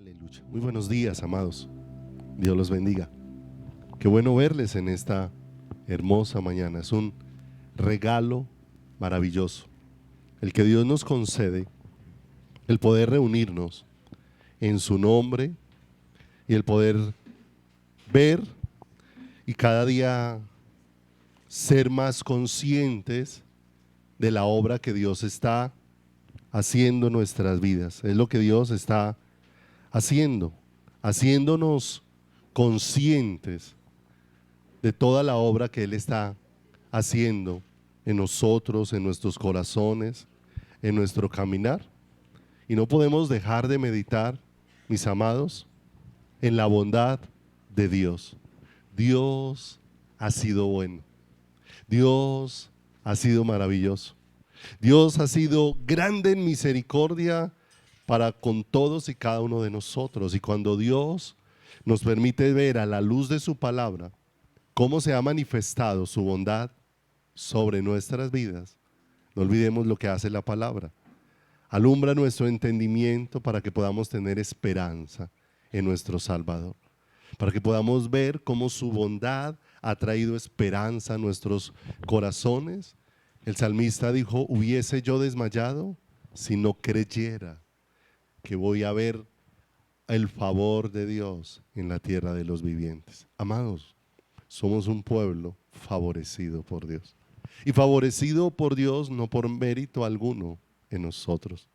Aleluya. Muy buenos días, amados. Dios los bendiga. Qué bueno verles en esta hermosa mañana. Es un regalo maravilloso el que Dios nos concede, el poder reunirnos en su nombre y el poder ver y cada día ser más conscientes de la obra que Dios está haciendo en nuestras vidas. Es lo que Dios está haciéndonos conscientes de toda la obra que Él está haciendo en nosotros, en nuestros corazones, en nuestro caminar. Y no podemos dejar de meditar, mis amados, en la bondad de Dios. Dios ha sido bueno. Dios ha sido maravilloso. Dios ha sido grande en misericordia para con todos y cada uno de nosotros. Y cuando Dios nos permite ver a la luz de su palabra cómo se ha manifestado su bondad sobre nuestras vidas, no olvidemos lo que hace la palabra. Alumbra nuestro entendimiento para que podamos tener esperanza en nuestro Salvador, para que podamos ver cómo su bondad ha traído esperanza a nuestros corazones. El salmista dijo: hubiese yo desmayado si no creyera que voy a ver el favor de Dios en la tierra de los vivientes. Amados, somos un pueblo favorecido por Dios. Y favorecido por Dios no por mérito alguno en nosotros.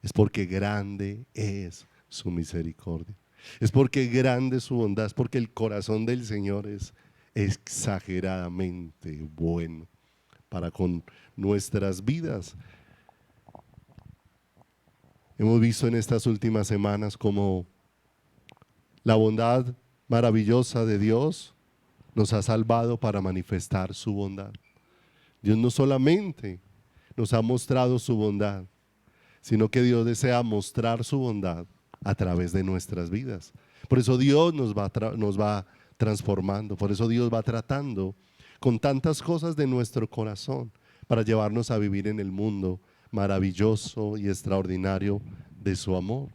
Es porque grande es su misericordia. Es porque grande es su bondad. Es porque el corazón del Señor es exageradamente bueno para con nuestras vidas. Hemos visto en estas últimas semanas cómo la bondad maravillosa de Dios nos ha salvado para manifestar su bondad. Dios no solamente nos ha mostrado su bondad, sino que Dios desea mostrar su bondad a través de nuestras vidas. Por eso Dios nos va transformando, por eso Dios va tratando con tantas cosas de nuestro corazón para llevarnos a vivir en el mundo maravilloso y extraordinario de su amor.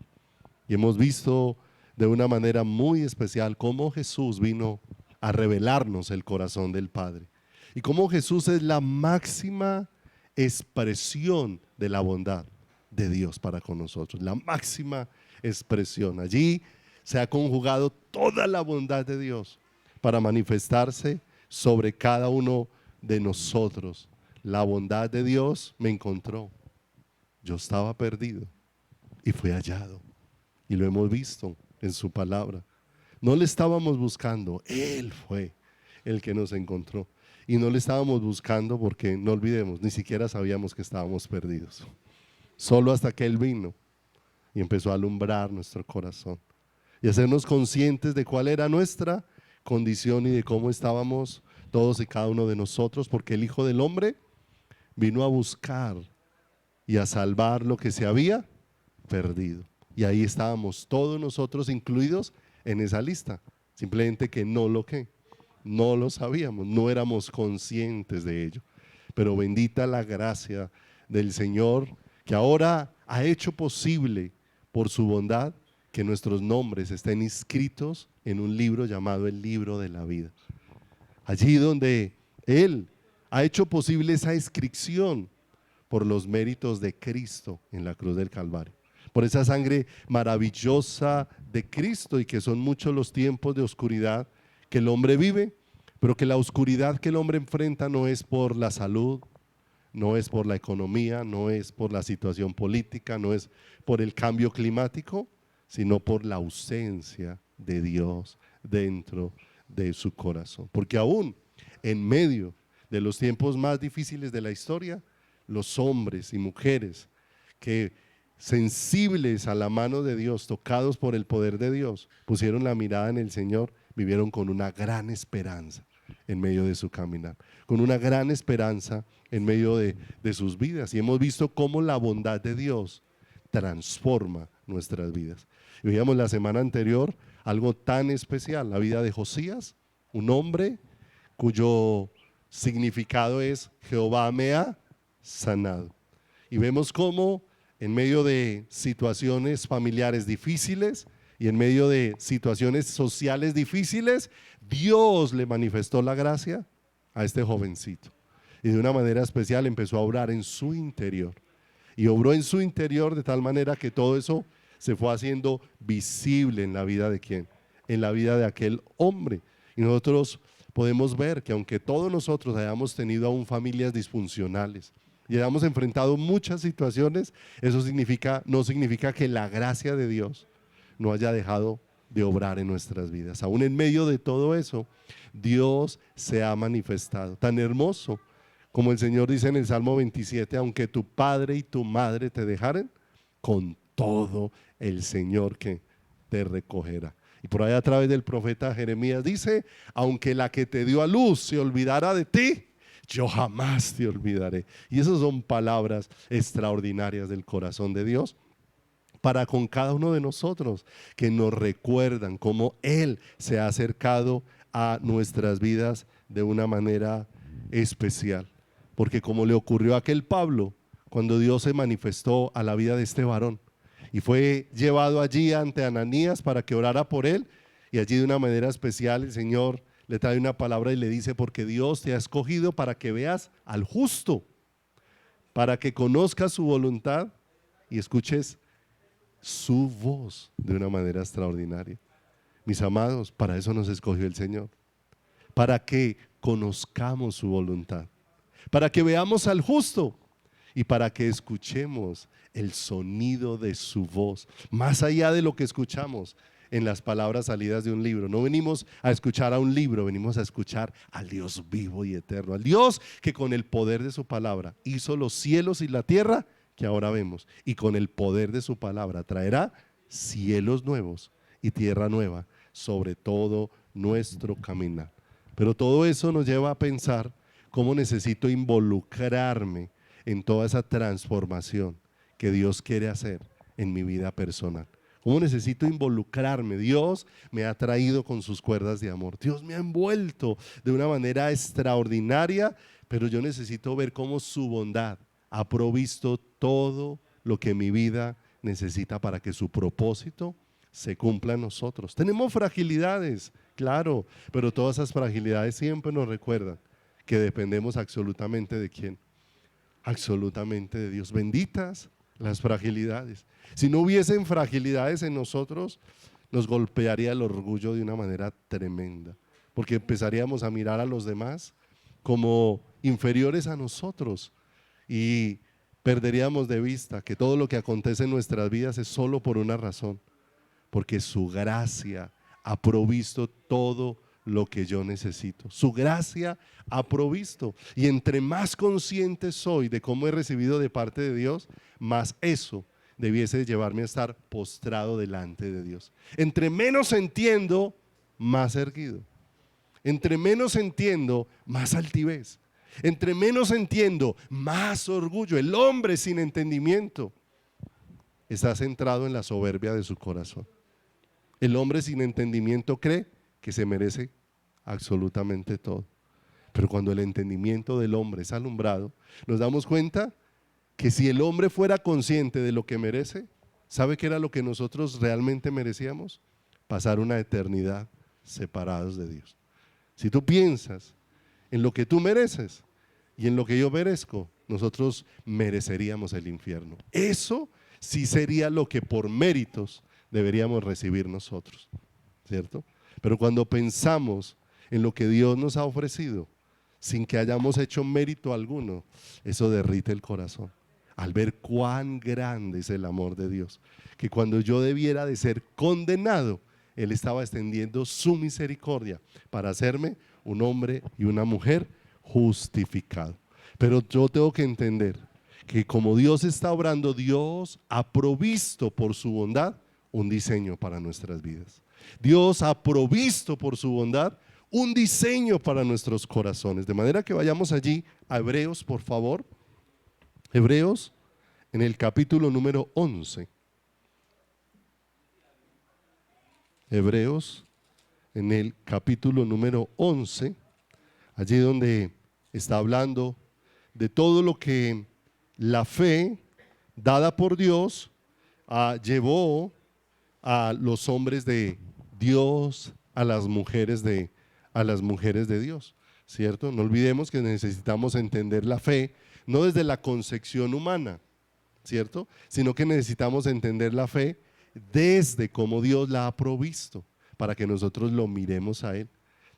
Y hemos visto de una manera muy especial cómo Jesús vino a revelarnos el corazón del Padre y cómo Jesús es la máxima expresión de la bondad de Dios para con nosotros, la máxima expresión. Allí se ha conjugado toda la bondad de Dios para manifestarse sobre cada uno de nosotros. La bondad de Dios me encontró. Yo estaba perdido y fui hallado. Y lo hemos visto en su palabra. No le estábamos buscando, Él fue el que nos encontró. Y no le estábamos buscando porque, no olvidemos, ni siquiera sabíamos que estábamos perdidos. Solo hasta que Él vino y empezó a alumbrar nuestro corazón y hacernos conscientes de cuál era nuestra condición y de cómo estábamos todos y cada uno de nosotros, porque el Hijo del Hombre vino a buscar y a salvar lo que se había perdido. Y ahí estábamos todos nosotros incluidos en esa lista, simplemente que no lo sabíamos, no éramos conscientes de ello. Pero bendita la gracia del Señor, que ahora ha hecho posible por su bondad que nuestros nombres estén inscritos en un libro llamado el libro de la vida. Allí donde Él ha hecho posible esa inscripción por los méritos de Cristo en la cruz del Calvario, por esa sangre maravillosa de Cristo, y que son muchos los tiempos de oscuridad que el hombre vive, pero que la oscuridad que el hombre enfrenta no es por la salud, no es por la economía, no es por la situación política, no es por el cambio climático, sino por la ausencia de Dios dentro de su corazón. Porque aún en medio de los tiempos más difíciles de la historia, los hombres y mujeres que sensibles a la mano de Dios, tocados por el poder de Dios, pusieron la mirada en el Señor, vivieron con una gran esperanza en medio de su caminar, con una gran esperanza en medio de sus vidas. Y hemos visto cómo la bondad de Dios transforma nuestras vidas. Y veíamos la semana anterior algo tan especial, la vida de Josías, un hombre cuyo significado es Jehová me ha sanado. Y vemos cómo en medio de situaciones familiares difíciles y en medio de situaciones sociales difíciles, Dios le manifestó la gracia a este jovencito. Y de una manera especial empezó a obrar en su interior. Y obró en su interior de tal manera que todo eso se fue haciendo visible en la vida de ¿quién? En la vida de aquel hombre. Y nosotros podemos ver que aunque todos nosotros hayamos tenido aún familias disfuncionales y hayamos enfrentado muchas situaciones, eso no significa que la gracia de Dios no haya dejado de obrar en nuestras vidas. Aún en medio de todo eso, Dios se ha manifestado. Tan hermoso como el Señor dice en el Salmo 27, aunque tu padre y tu madre te dejaren, con todo el Señor que te recogerá. Y por ahí a través del profeta Jeremías dice, aunque la que te dio a luz se olvidara de ti, yo jamás te olvidaré. Y esas son palabras extraordinarias del corazón de Dios para con cada uno de nosotros, que nos recuerdan cómo Él se ha acercado a nuestras vidas de una manera especial. Porque como le ocurrió a aquel Pablo, cuando Dios se manifestó a la vida de este varón y fue llevado allí ante Ananías para que orara por él, y allí de una manera especial el Señor le trae una palabra y le dice, porque Dios te ha escogido para que veas al justo, para que conozcas su voluntad y escuches su voz de una manera extraordinaria. Mis amados, para eso nos escogió el Señor, para que conozcamos su voluntad, para que veamos al justo y para que escuchemos el sonido de su voz, más allá de lo que escuchamos en las palabras salidas de un libro. No venimos a escuchar a un libro, venimos a escuchar al Dios vivo y eterno, al Dios que con el poder de su palabra hizo los cielos y la tierra que ahora vemos, y con el poder de su palabra traerá cielos nuevos y tierra nueva sobre todo nuestro caminar. Pero todo eso nos lleva a pensar cómo necesito involucrarme en toda esa transformación que Dios quiere hacer en mi vida personal. ¿Cómo necesito involucrarme? Dios me ha traído con sus cuerdas de amor. Dios me ha envuelto de una manera extraordinaria, pero yo necesito ver cómo su bondad ha provisto todo lo que mi vida necesita para que su propósito se cumpla en nosotros. Tenemos fragilidades, claro, pero todas esas fragilidades siempre nos recuerdan que dependemos absolutamente de ¿quién? Absolutamente de Dios. Benditas las fragilidades. Si no hubiesen fragilidades en nosotros, nos golpearía el orgullo de una manera tremenda, porque empezaríamos a mirar a los demás como inferiores a nosotros y perderíamos de vista que todo lo que acontece en nuestras vidas es solo por una razón, porque su gracia ha provisto todo lo que yo necesito. Su gracia ha provisto, y entre más consciente soy de cómo he recibido de parte de Dios, más eso debiese llevarme a estar postrado delante de Dios. Entre menos entiendo, más erguido. Entre menos entiendo, más altivez. Entre menos entiendo, más orgullo. El hombre sin entendimiento está centrado en la soberbia de su corazón. El hombre sin entendimiento cree que se merece absolutamente todo. Pero cuando el entendimiento del hombre es alumbrado, nos damos cuenta que si el hombre fuera consciente de lo que merece, ¿sabe qué era lo que nosotros realmente merecíamos? Pasar una eternidad separados de Dios. Si tú piensas en lo que tú mereces y en lo que yo merezco, nosotros mereceríamos el infierno. Eso sí sería lo que por méritos deberíamos recibir nosotros, ¿cierto? Pero cuando pensamos en lo que Dios nos ha ofrecido, sin que hayamos hecho mérito alguno, eso derrite el corazón al ver cuán grande es el amor de Dios, que cuando yo debiera de ser condenado, Él estaba extendiendo su misericordia para hacerme un hombre y una mujer justificado. Pero yo tengo que entender que como Dios está obrando, Dios ha provisto por su bondad un diseño para nuestras vidas. Dios ha provisto por su bondad un diseño para nuestros corazones. De manera que vayamos allí a Hebreos, por favor. Hebreos en el capítulo número 11. Hebreos en el capítulo número 11, allí donde está hablando de todo lo que la fe dada por Dios llevó a los hombres de Dios, a las mujeres de Dios, ¿cierto? No olvidemos que necesitamos entender la fe no desde la concepción humana, ¿cierto? Sino que necesitamos entender la fe desde cómo Dios la ha provisto, para que nosotros lo miremos a Él.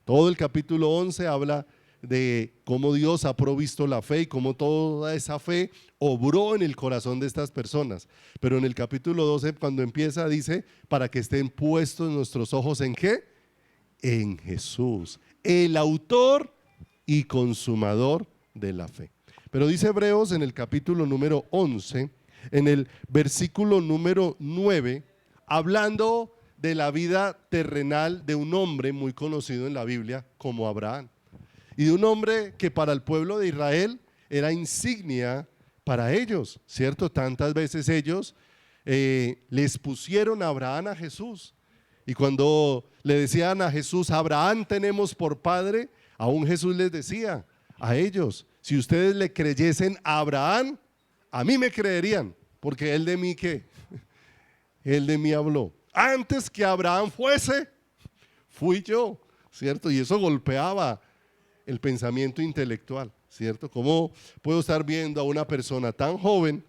Todo el capítulo 11 habla de cómo Dios ha provisto la fe y cómo toda esa fe obró en el corazón de estas personas. Pero en el capítulo 12, cuando empieza, dice, para que estén puestos nuestros ojos ¿en qué? En Jesús, el autor y consumador de la fe. Pero dice Hebreos en el capítulo número 11, en el versículo número 9, hablando de la vida terrenal de un hombre muy conocido en la Biblia como Abraham. Y de un hombre que para el pueblo de Israel era insignia para ellos, ¿cierto? Tantas veces ellos les pusieron a Abraham a Jesús. Y cuando le decían a Jesús, Abraham tenemos por padre, aún Jesús les decía a ellos, si ustedes le creyesen a Abraham, a mí me creerían, porque él de mí ¿qué? Él de mí habló. Antes que Abraham fuese, fui yo, ¿cierto? Y eso golpeaba el pensamiento intelectual, ¿cierto? ¿Cómo puedo estar viendo a una persona tan joven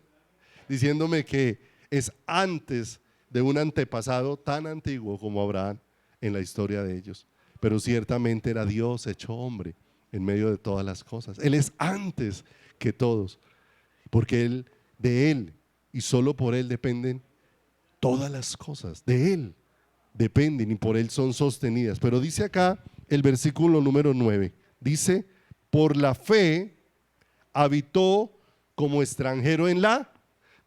diciéndome que es antes de un antepasado tan antiguo como Abraham en la historia de ellos? Pero ciertamente era Dios hecho hombre en medio de todas las cosas. Él es antes que todos, porque de Él y solo por Él dependen todas las cosas, de Él dependen y por Él son sostenidas. Pero dice acá el versículo número 9, dice, por la fe habitó como extranjero en la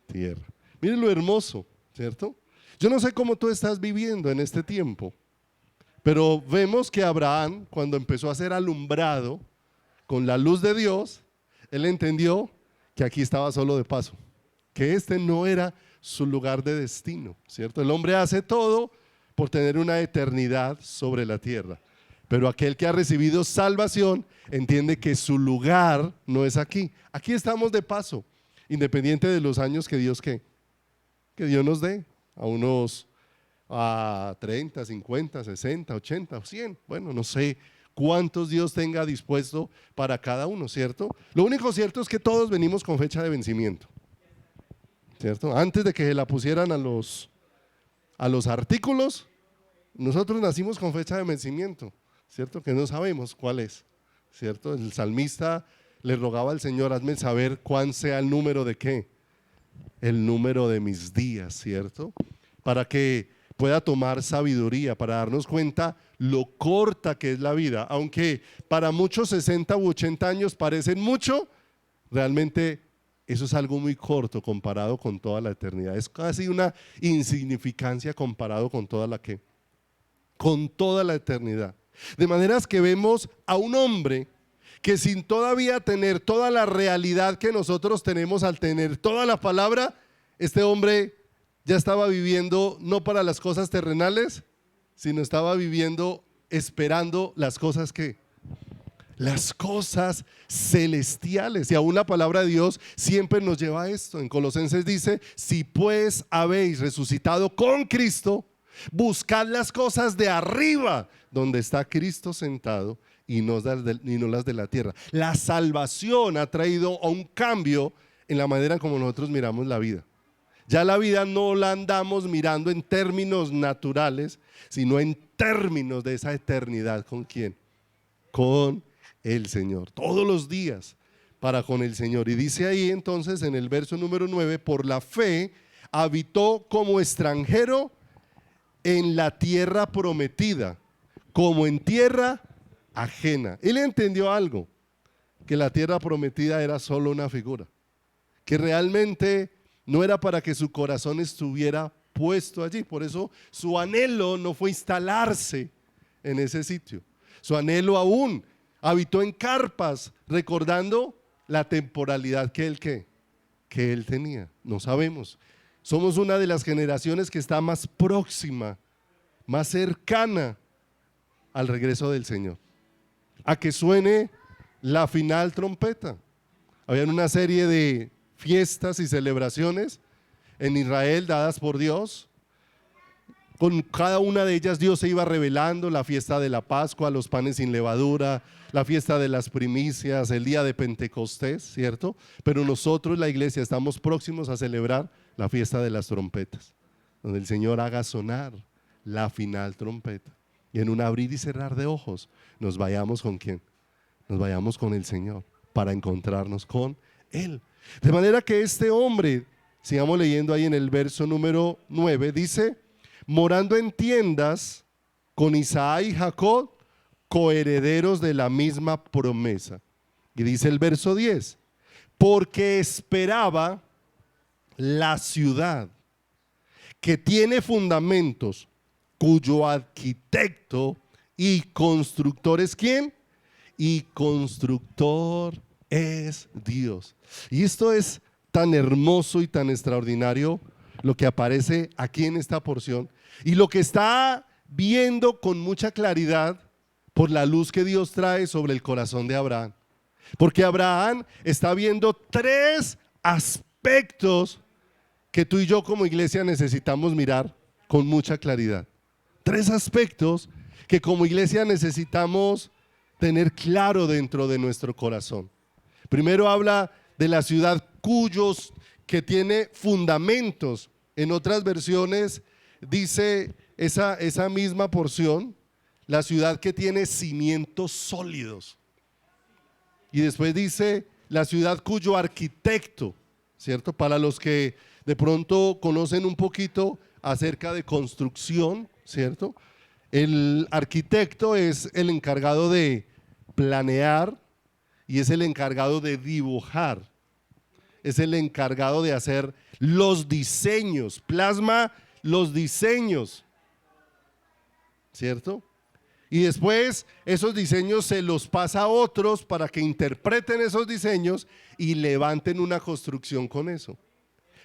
tierra. Miren lo hermoso, ¿cierto? Yo no sé cómo tú estás viviendo en este tiempo, pero vemos que Abraham, cuando empezó a ser alumbrado con la luz de Dios, él entendió que aquí estaba solo de paso, que este no era su lugar de destino, ¿cierto? El hombre hace todo por tener una eternidad sobre la tierra, pero aquel que ha recibido salvación entiende que su lugar no es aquí. Aquí estamos de paso, independiente de los años que Dios nos dé, a 30, 50, 60, 80 o 100, bueno, no sé cuántos Dios tenga dispuesto para cada uno, ¿cierto? Lo único cierto es que todos venimos con fecha de vencimiento, ¿cierto? Antes de que se la pusieran a los artículos, nosotros nacimos con fecha de vencimiento, ¿cierto? Que no sabemos cuál es, ¿cierto? El salmista le rogaba al Señor, hazme saber cuán sea el número de ¿qué? El número de mis días, ¿cierto? Para que pueda tomar sabiduría, para darnos cuenta lo corta que es la vida. Aunque para muchos 60 u 80 años parecen mucho, realmente eso es algo muy corto comparado con toda la eternidad. Es casi una insignificancia comparado con toda la eternidad. De maneras que vemos a un hombre que sin todavía tener toda la realidad que nosotros tenemos al tener toda la palabra, este hombre ya estaba viviendo no para las cosas terrenales, sino estaba viviendo esperando las cosas que las cosas celestiales. Y aún la palabra de Dios siempre nos lleva a esto. En Colosenses dice, si pues habéis resucitado con Cristo, buscad las cosas de arriba, donde está Cristo sentado, y no las de la tierra. La salvación ha traído a un cambio en la manera como nosotros miramos la vida. Ya la vida no la andamos mirando en términos naturales, sino en términos de esa eternidad. ¿Con quién? Con el Señor. Todos los días para con el Señor. Y dice ahí entonces en el verso número 9, por la fe habitó como extranjero en la tierra prometida, como en tierra ajena. Él entendió algo, que la tierra prometida era solo una figura, que realmente no era para que su corazón estuviera puesto allí. Por eso su anhelo no fue instalarse en ese sitio. Su anhelo aún habitó en carpas, recordando la temporalidad que él tenía. No sabemos. Somos una de las generaciones que está más próxima, más cercana al regreso del Señor, a que suene la final trompeta. Había una serie de fiestas y celebraciones en Israel dadas por Dios, Con cada una de ellas Dios se iba revelando: la fiesta de la Pascua, los panes sin levadura, la fiesta de las primicias, el día de Pentecostés, ¿cierto? Pero nosotros, la iglesia, estamos próximos a celebrar la fiesta de las trompetas, donde el Señor haga sonar la final trompeta. Y en un abrir y cerrar de ojos nos vayamos ¿con quién? Nos vayamos con el Señor para encontrarnos con Él. De manera que este hombre, sigamos leyendo ahí en el verso número 9, dice: morando en tiendas con Isaac y Jacob, coherederos de la misma promesa. Y dice el verso 10: porque esperaba la ciudad que tiene fundamentos, cuyo arquitecto y constructor es ¿quién? Y constructor es Dios. Y esto es tan hermoso y tan extraordinario lo que aparece aquí en esta porción, y lo que está viendo con mucha claridad por la luz que Dios trae sobre el corazón de Abraham. Porque Abraham está viendo tres aspectos que tú y yo como iglesia necesitamos mirar con mucha claridad. Tres aspectos que como iglesia necesitamos tener claro dentro de nuestro corazón. Primero habla de la ciudad que tiene fundamentos. En otras versiones dice esa misma porción: la ciudad que tiene cimientos sólidos. Y después dice: la ciudad cuyo arquitecto, ¿cierto? Para los que de pronto conocen un poquito acerca de construcción, ¿cierto? El arquitecto es el encargado de planear y es el encargado de dibujar. Es el encargado de hacer los diseños, plasma los diseños, ¿cierto? Y después esos diseños se los pasa a otros para que interpreten esos diseños y levanten una construcción con eso.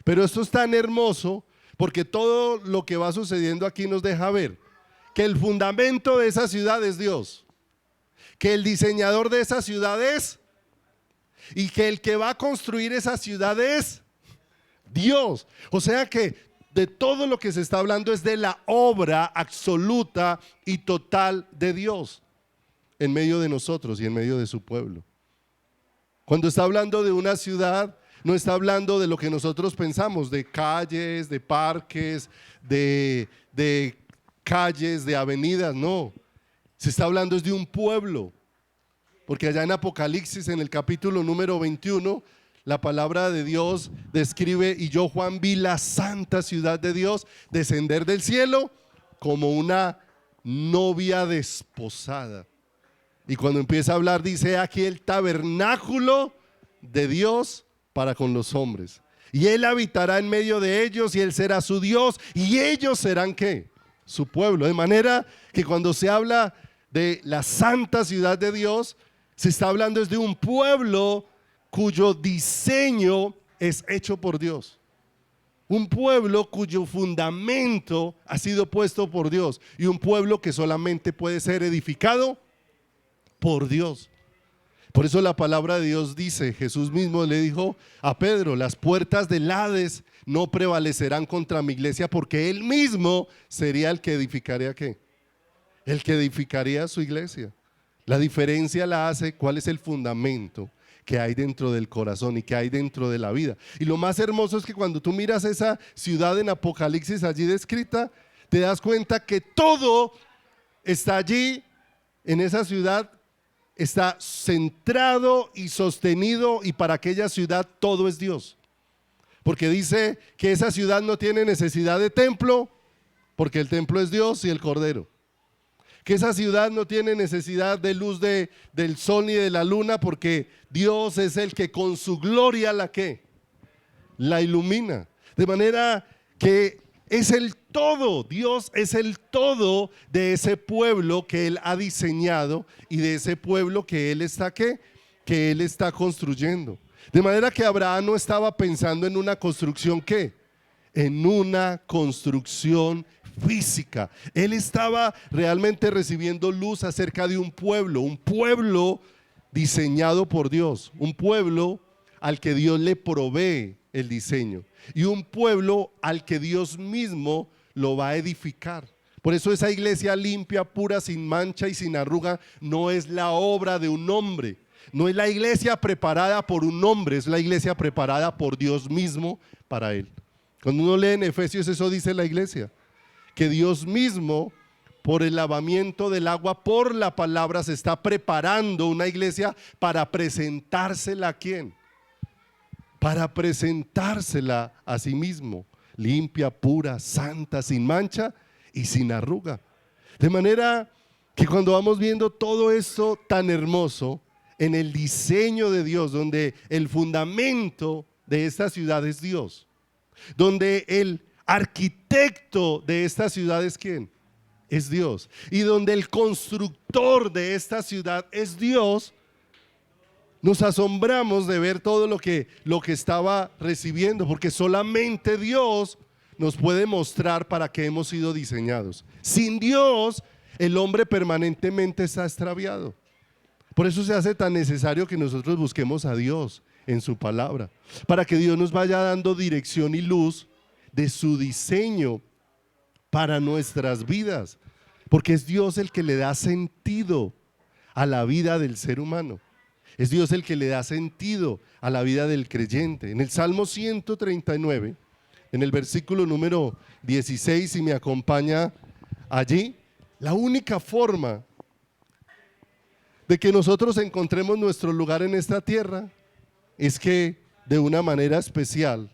Pero esto es tan hermoso porque todo lo que va sucediendo aquí nos deja ver que el fundamento de esa ciudad es Dios, que el diseñador de esa ciudad es, y que el que va a construir esa ciudad es Dios. O sea que de todo lo que se está hablando es de la obra absoluta y total de Dios en medio de nosotros y en medio de su pueblo. Cuando está hablando de una ciudad, no está hablando de lo que nosotros pensamos, de calles, de parques, de calles, de avenidas, no. Se está hablando es de un pueblo. Porque allá en Apocalipsis, en el capítulo número 21, la palabra de Dios describe: y yo, Juan, vi la santa ciudad de Dios descender del cielo como una novia desposada. Y cuando empieza a hablar dice: aquí el tabernáculo de Dios para con los hombres. Y Él habitará en medio de ellos, y Él será su Dios, y ellos serán ¿qué? Su pueblo. De manera que cuando se habla de la santa ciudad de Dios, se está hablando es de un pueblo cuyo diseño es hecho por Dios. Un pueblo cuyo fundamento ha sido puesto por Dios. Y un pueblo que solamente puede ser edificado por Dios. Por eso la palabra de Dios dice, Jesús mismo le dijo a Pedro: las puertas del Hades no prevalecerán contra mi iglesia, porque Él mismo sería el que edificaría ¿qué? El que edificaría su iglesia. La diferencia la hace cuál es el fundamento que hay dentro del corazón y que hay dentro de la vida. Y lo más hermoso es que cuando tú miras esa ciudad en Apocalipsis allí descrita, te das cuenta que todo está allí, en esa ciudad, está centrado y sostenido, y para aquella ciudad todo es Dios. Porque dice que esa ciudad no tiene necesidad de templo, porque el templo es Dios y el Cordero. Que esa ciudad no tiene necesidad de luz del sol ni de la luna, porque Dios es el que con su gloria la ilumina. De manera que es el todo, Dios es el todo de ese pueblo que Él ha diseñado y de ese pueblo que Él está que Él está construyendo. De manera que Abraham no estaba pensando en una construcción en una construcción física. Él estaba realmente recibiendo luz acerca de un pueblo diseñado por Dios, un pueblo al que Dios le provee el diseño, y un pueblo al que Dios mismo lo va a edificar. Por eso esa iglesia limpia, pura, sin mancha y sin arruga no es la obra de un hombre. No es la iglesia preparada por un hombre, es la iglesia preparada por Dios mismo para él. Cuando uno lee en Efesios, eso dice la iglesia, que Dios mismo, por el lavamiento del agua, por la palabra, se está preparando una iglesia para presentársela a ¿quién? Para presentársela a sí mismo, limpia, pura, santa, sin mancha y sin arruga. De manera que cuando vamos viendo todo esto tan hermoso en el diseño de Dios, donde el fundamento de esta ciudad es Dios, donde el arquitecto de esta ciudad es ¿quién? Es Dios. Y donde el constructor de esta ciudad es Dios, nos asombramos de ver todo lo que estaba recibiendo, porque solamente Dios nos puede mostrar para qué hemos sido diseñados. Sin Dios, el hombre permanentemente está extraviado. Por eso se hace tan necesario que nosotros busquemos a Dios en su palabra, para que Dios nos vaya dando dirección y luz de su diseño para nuestras vidas, porque es Dios el que le da sentido a la vida del ser humano. Es Dios el que le da sentido a la vida del creyente. En el Salmo 139, en el versículo número 16, si me acompaña allí, la única forma de que nosotros encontremos nuestro lugar en esta tierra es que de una manera especial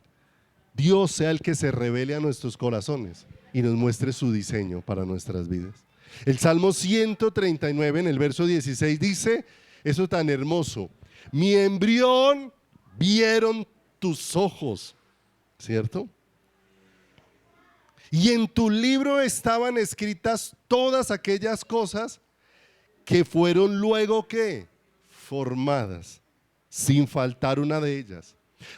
Dios sea el que se revele a nuestros corazones y nos muestre su diseño para nuestras vidas. El Salmo 139 en el verso 16 dice eso tan hermoso: mi embrión vieron tus ojos, ¿cierto? Y en tu libro estaban escritas todas aquellas cosas que fueron luego ¿qué? Formadas, sin faltar una de ellas.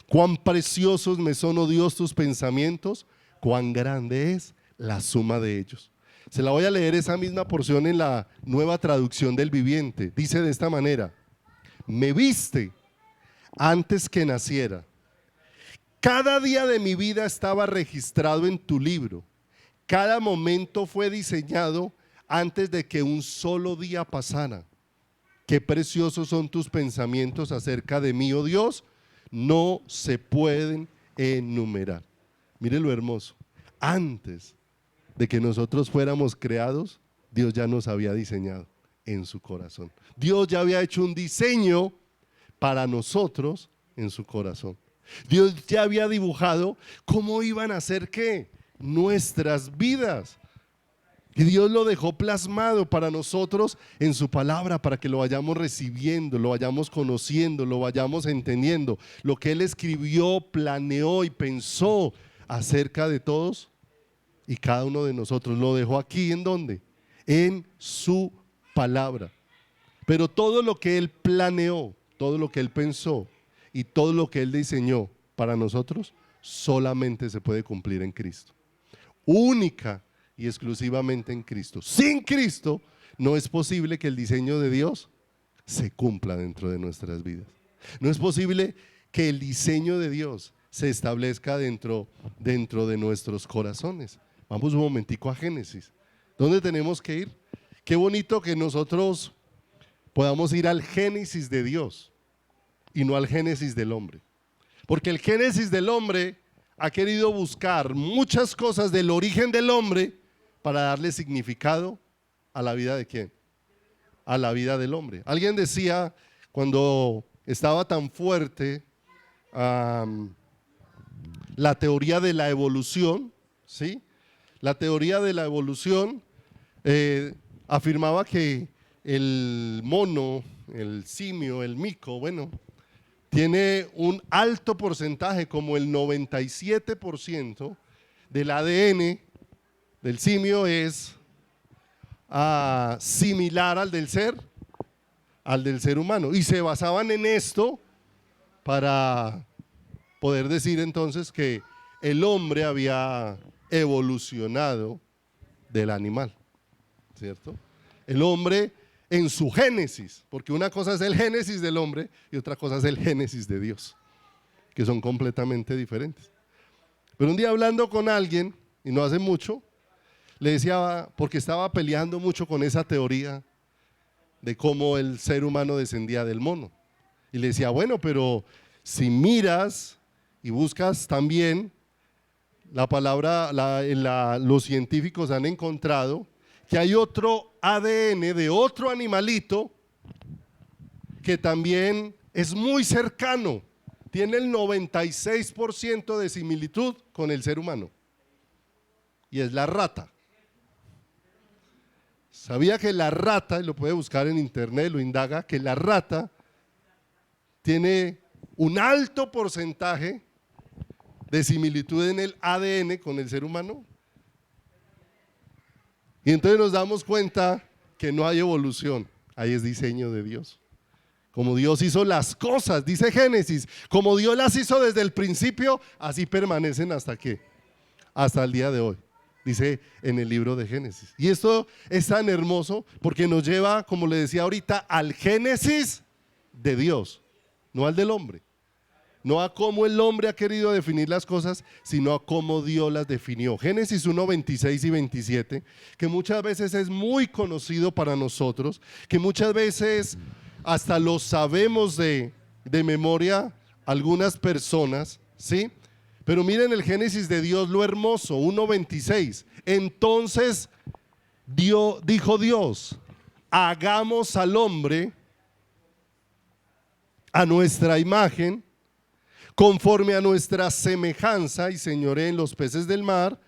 Cuán preciosos me son, oh Dios, tus pensamientos, cuán grande es la suma de ellos. Se la voy a leer esa misma porción en la Nueva Traducción del Viviente. Dice de esta manera: me viste antes que naciera. Cada día de mi vida estaba registrado en tu libro. Cada momento fue diseñado antes de que un solo día pasara. Qué preciosos son tus pensamientos acerca de mí, oh Dios, no se pueden enumerar. Mire lo hermoso. Antes de que nosotros fuéramos creados, Dios ya nos había diseñado en su corazón. Dios ya había hecho un diseño para nosotros en su corazón. Dios ya había dibujado cómo iban a ser ¿qué? Nuestras vidas. Y Dios lo dejó plasmado para nosotros en su palabra, para que lo vayamos recibiendo, lo vayamos conociendo, lo vayamos entendiendo. Lo que Él escribió, planeó y pensó acerca de todos y cada uno de nosotros, lo dejó aquí. ¿En dónde? En su palabra. Pero todo lo que Él planeó, todo lo que Él pensó y todo lo que Él diseñó para nosotros, solamente se puede cumplir en Cristo. Única y exclusivamente en Cristo. Sin Cristo no es posible que el diseño de Dios se cumpla dentro de nuestras vidas. No es posible que el diseño de Dios se establezca dentro de nuestros corazones. Vamos un momentico a Génesis. ¿Dónde tenemos que ir? Qué bonito que nosotros podamos ir al Génesis de Dios y no al Génesis del hombre. Porque el Génesis del hombre ha querido buscar muchas cosas del origen del hombre para darle significado a la vida de ¿quién? A la vida del hombre. Alguien decía, cuando estaba tan fuerte la teoría de la evolución, ¿sí? La teoría de la evolución afirmaba que el mono, el simio, el mico, bueno, tiene un alto porcentaje, como el 97% del ADN del simio es similar al del ser humano, y se basaban en esto para poder decir entonces que el hombre había evolucionado del animal, ¿cierto? El hombre en su génesis, porque una cosa es el génesis del hombre y otra cosa es el génesis de Dios, que son completamente diferentes. Pero un día hablando con alguien, y no hace mucho, Le decía, porque estaba peleando mucho con esa teoría de cómo el ser humano descendía del mono. Y le decía, bueno, pero si miras y buscas también la palabra, los científicos han encontrado que hay otro ADN de otro animalito que también es muy cercano, tiene el 96% de similitud con el ser humano, y es la rata. ¿Sabía que la rata, y lo puede buscar en internet, lo indaga, que la rata tiene un alto porcentaje de similitud en el ADN con el ser humano? Y entonces nos damos cuenta que no hay evolución, ahí es diseño de Dios. Como Dios hizo las cosas, dice Génesis, como Dios las hizo desde el principio, así permanecen hasta ¿qué? Hasta el día de hoy, dice en el libro de Génesis. Y esto es tan hermoso porque nos lleva, como le decía ahorita, al Génesis de Dios, no al del hombre. No a cómo el hombre ha querido definir las cosas, sino a cómo Dios las definió. Génesis 1, 26 y 27, que muchas veces es muy conocido para nosotros, que muchas veces hasta lo sabemos de memoria algunas personas, ¿sí? Pero miren el Génesis de Dios, lo hermoso, 1:26. Entonces dijo Dios, hagamos al hombre a nuestra imagen, conforme a nuestra semejanza, y señoree en los peces del mar,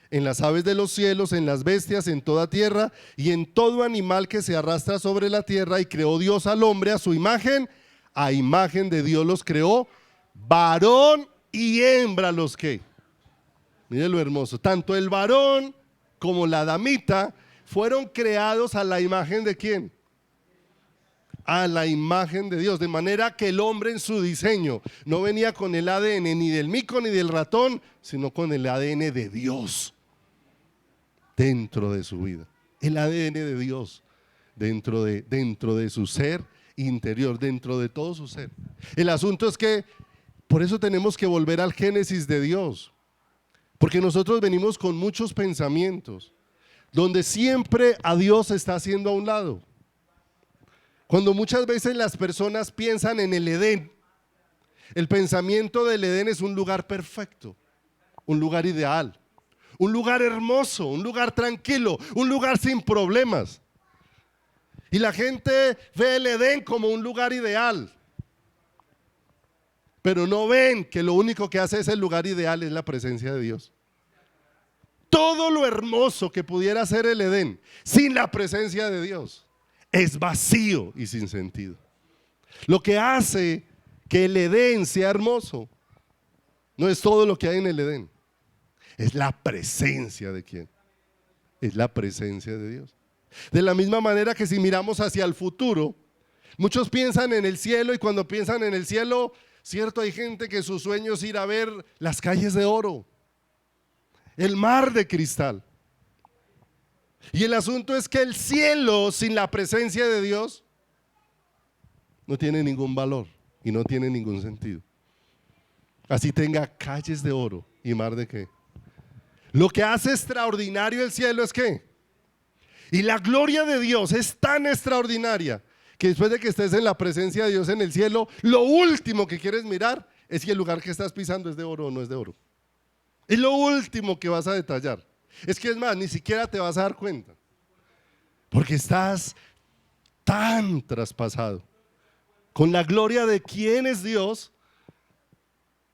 en las aves de los cielos, en las bestias, en toda tierra y en todo animal que se arrastra sobre la tierra. Y creó Dios al hombre a su imagen, a imagen de Dios los creó, varón y hembra los que. Mire lo hermoso, tanto el varón como la damita fueron creados a la imagen de ¿quién? A la imagen de Dios, de manera que el hombre en su diseño no venía con el ADN ni del mico ni del ratón, sino con el ADN de Dios dentro de su vida, el ADN de Dios dentro de su ser interior, dentro de todo su ser. El asunto es que por eso tenemos que volver al Génesis de Dios, porque nosotros venimos con muchos pensamientos donde siempre a Dios se está haciendo a un lado. Cuando muchas veces las personas piensan en el Edén, el pensamiento del Edén es un lugar perfecto, un lugar ideal, un lugar hermoso, un lugar tranquilo, un lugar sin problemas. Y la gente ve el Edén como un lugar ideal, pero no ven que lo único que hace ese lugar ideal es la presencia de Dios. Todo lo hermoso que pudiera ser el Edén sin la presencia de Dios es vacío y sin sentido. Lo que hace que el Edén sea hermoso no es todo lo que hay en el Edén, es la presencia de ¿quién? Es la presencia de Dios. De la misma manera que si miramos hacia el futuro, muchos piensan en el cielo, y cuando piensan en el cielo, cierto, hay gente que su sueño es ir a ver las calles de oro, el mar de cristal. Y el asunto es que el cielo sin la presencia de Dios no tiene ningún valor y no tiene ningún sentido. Así tenga calles de oro y mar de qué. Lo que hace extraordinario el cielo es qué. Y la gloria de Dios es tan extraordinaria que después de que estés en la presencia de Dios en el cielo, lo último que quieres mirar es si el lugar que estás pisando es de oro o no es de oro. Es lo último que vas a detallar. Es que es más, ni siquiera te vas a dar cuenta, porque estás tan traspasado con la gloria de quién es Dios,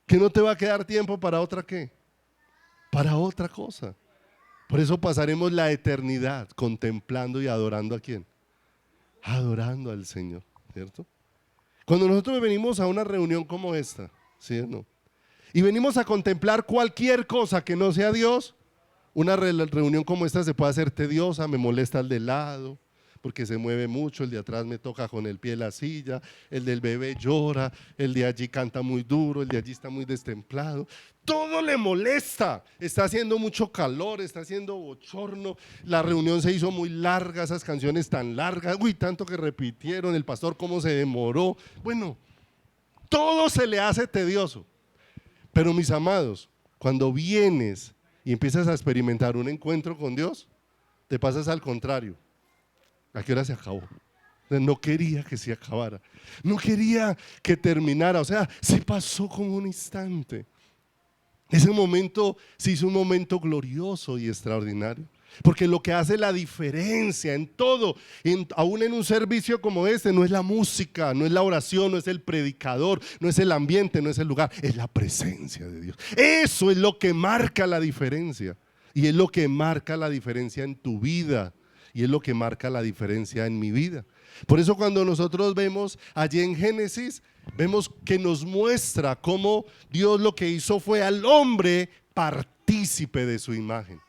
que no te va a quedar tiempo para otra ¿qué? Para otra cosa. Por eso pasaremos la eternidad contemplando y adorando ¿a quién? Adorando al Señor, ¿cierto? Cuando nosotros venimos a una reunión como esta, ¿sí o no? Y venimos a contemplar cualquier cosa que no sea Dios, una reunión como esta se puede hacer tediosa, me molesta el de lado, porque se mueve mucho, el de atrás me toca con el pie la silla, el del bebé llora, el de allí canta muy duro, el de allí está muy destemplado, todo le molesta, está haciendo mucho calor, está haciendo bochorno, la reunión se hizo muy larga, esas canciones tan largas, uy, tanto que repitieron, el pastor cómo se demoró, bueno, todo se le hace tedioso. Pero mis amados, cuando vienes y empiezas a experimentar un encuentro con Dios, te pasas al contrario. ¿A qué hora se acabó? No quería que se acabara, no quería que terminara, o sea, se pasó como un instante. Ese momento se hizo un momento glorioso y extraordinario, porque lo que hace la diferencia en todo, aún en un servicio como este, no es la música, no es la oración, no es el predicador, no es el ambiente, no es el lugar, es la presencia de Dios. Eso es lo que marca la diferencia, y es lo que marca la diferencia en tu vida, y es lo que marca la diferencia en mi vida. Por eso cuando nosotros vemos allí en Génesis, vemos que nos muestra cómo Dios lo que hizo fue al hombre partícipe de su imagen.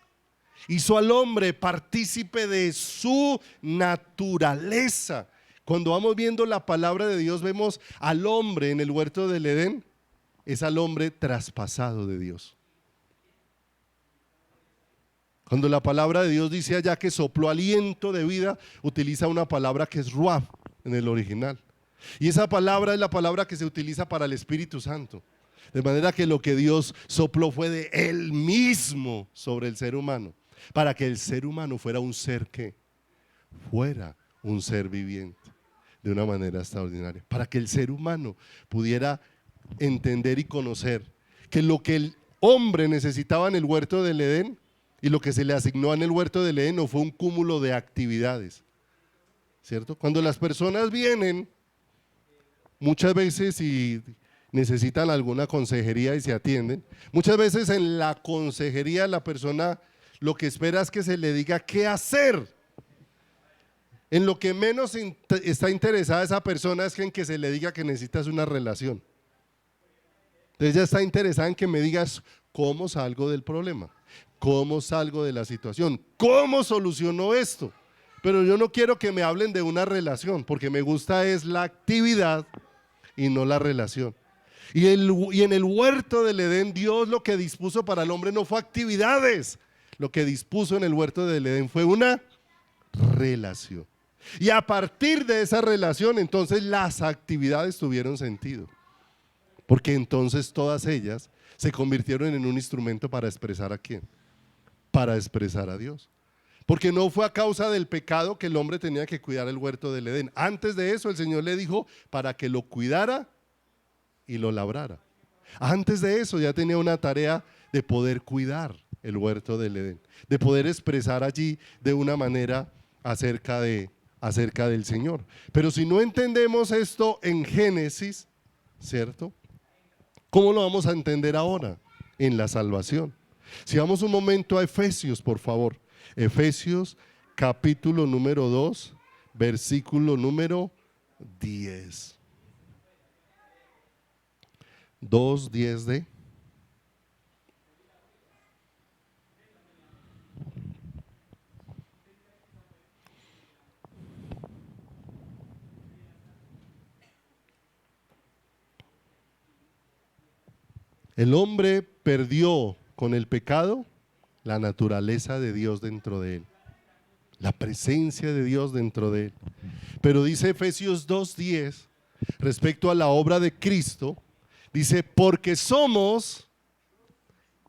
Hizo al hombre partícipe de su naturaleza. Cuando vamos viendo la palabra de Dios, vemos al hombre en el huerto del Edén, es al hombre traspasado de Dios. Cuando la palabra de Dios dice allá que sopló aliento de vida, utiliza una palabra que es ruach en el original. Y esa palabra es la palabra que se utiliza para el Espíritu Santo. De manera que lo que Dios sopló fue de Él mismo sobre el ser humano, para que el ser humano fuera un ser que fuera un ser viviente de una manera extraordinaria. Para que el ser humano pudiera entender y conocer que lo que el hombre necesitaba en el huerto del Edén y lo que se le asignó en el huerto del Edén no fue un cúmulo de actividades, ¿cierto? Cuando las personas vienen muchas veces y necesitan alguna consejería y se atienden, muchas veces en la consejería la persona lo que espera es que se le diga qué hacer. En lo que menos está interesada esa persona es en que se le diga que necesitas una relación. Entonces ella está interesada en que me digas cómo salgo del problema, cómo salgo de la situación, cómo soluciono esto. Pero yo no quiero que me hablen de una relación, porque me gusta es la actividad y no la relación. Y en el huerto del Edén, Dios lo que dispuso para el hombre no fue actividades, lo que dispuso en el huerto del Edén fue una relación. Y a partir de esa relación, entonces las actividades tuvieron sentido, porque entonces todas ellas se convirtieron en un instrumento para expresar ¿a quién? Para expresar a Dios. Porque no fue a causa del pecado que el hombre tenía que cuidar el huerto del Edén. Antes de eso el Señor le dijo para que lo cuidara y lo labrara. Antes de eso ya tenía una tarea de poder cuidar el huerto del Edén, de poder expresar allí de una manera acerca del Señor. Pero si no entendemos esto en Génesis, ¿cierto? ¿Cómo lo vamos a entender ahora? En la salvación. Si vamos un momento a Efesios, por favor. Efesios capítulo número 2, versículo número 10. 2:10 El hombre perdió con el pecado la naturaleza de Dios dentro de él, la presencia de Dios dentro de él. Pero dice Efesios 2:10, respecto a la obra de Cristo, dice, porque somos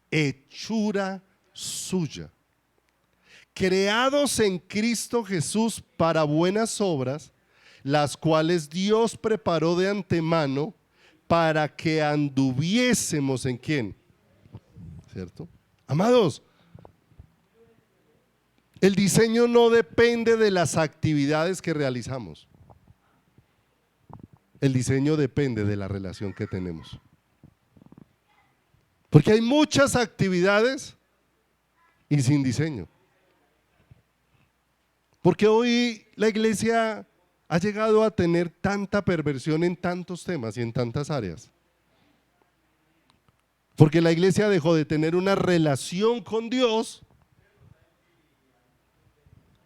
hechura suya, creados en Cristo Jesús para buenas obras, las cuales Dios preparó de antemano para que anduviésemos en ¿quién? ¿Cierto? Amados, el diseño no depende de las actividades que realizamos. El diseño depende de la relación que tenemos. Porque hay muchas actividades y sin diseño. Porque hoy la iglesia ha llegado a tener tanta perversión en tantos temas y en tantas áreas. Porque la iglesia dejó de tener una relación con Dios.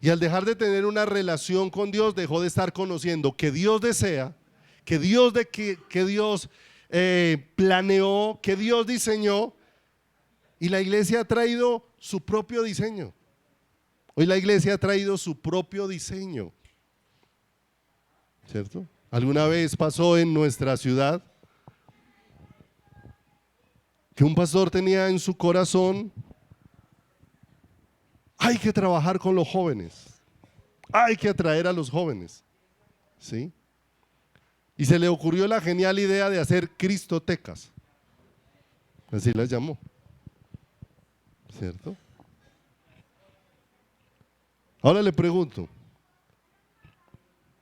Y al dejar de tener una relación con Dios, dejó de estar conociendo que Dios desea, que Dios planeó, que Dios diseñó, y la iglesia ha traído su propio diseño. Hoy la iglesia ha traído su propio diseño, ¿cierto? ¿Alguna vez pasó en nuestra ciudad que un pastor tenía en su corazón Hay que trabajar con los jóvenes, hay que atraer a los jóvenes, ¿sí? Y se le ocurrió la genial idea de hacer cristotecas, así las llamó, ¿cierto? Ahora le pregunto,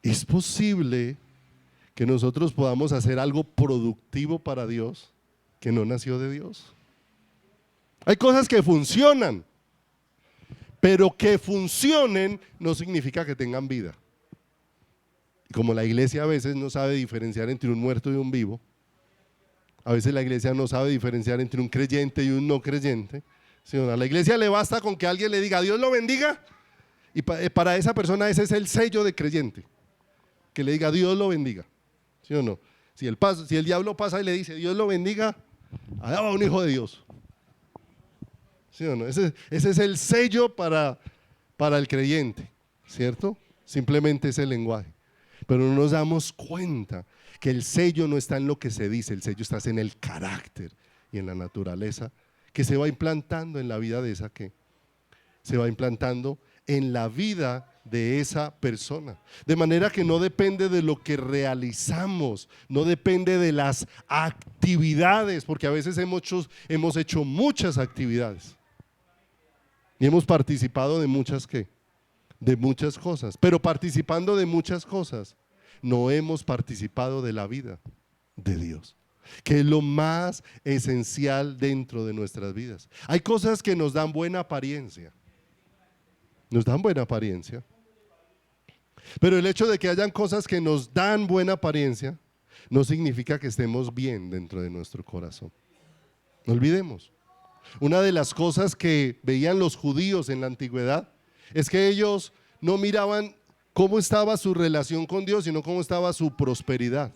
¿es posible que nosotros podamos hacer algo productivo para Dios que no nació de Dios? Hay cosas que funcionan, pero que funcionen no significa que tengan vida. Como la iglesia a veces no sabe diferenciar entre un muerto y un vivo, a veces la iglesia no sabe diferenciar entre un creyente y un no creyente, ¿sí? A la iglesia le basta con que alguien le diga Dios lo bendiga, y para esa persona ese es el sello de creyente, que le diga Dios lo bendiga, ¿sí o no? Si el diablo pasa y le dice Dios lo bendiga, allá va un hijo de Dios, ¿sí o no? Ese es el sello para el creyente, ¿cierto? Simplemente es el lenguaje. Pero no nos damos cuenta que el sello no está en lo que se dice, el sello está en el carácter y en la naturaleza que se va implantando en la vida de esa que se va implantando en la vida de esa persona. De manera que no depende de lo que realizamos, no depende de las actividades, porque a veces hemos hecho muchas actividades y hemos participado de muchas cosas, pero participando de muchas cosas, no hemos participado de la vida de Dios, que es lo más esencial dentro de nuestras vidas. Hay cosas que nos dan buena apariencia, pero el hecho de que hayan cosas que nos dan buena apariencia, no significa que estemos bien dentro de nuestro corazón. No olvidemos, una de las cosas que veían los judíos en la antigüedad es que ellos no miraban cómo estaba su relación con Dios, sino cómo estaba su prosperidad.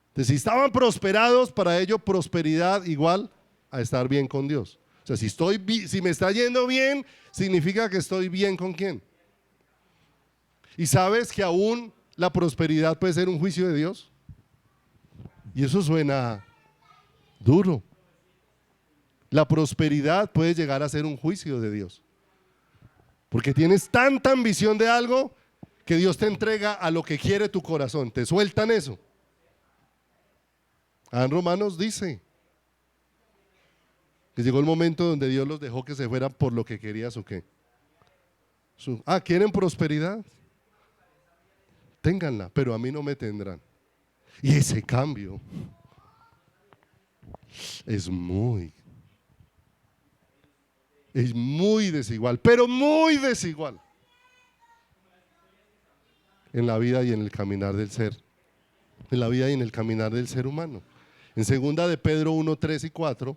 Entonces, si estaban prosperados, para ellos prosperidad igual a estar bien con Dios. O sea, si me está yendo bien, significa que estoy bien con ¿quién? Y sabes que aún la prosperidad puede ser un juicio de Dios. Y eso suena duro. La prosperidad puede llegar a ser un juicio de Dios. Porque tienes tanta ambición de algo que Dios te entrega a lo que quiere tu corazón. Te sueltan eso. En Romanos dice que llegó el momento donde Dios los dejó que se fueran por lo que querías o qué. ¿Quieren prosperidad? Ténganla, pero a mí no me tendrán. Y ese cambio es muy desigual, pero muy desigual en la vida y en el caminar del ser, humano. En segunda de Pedro 1, 3 y 4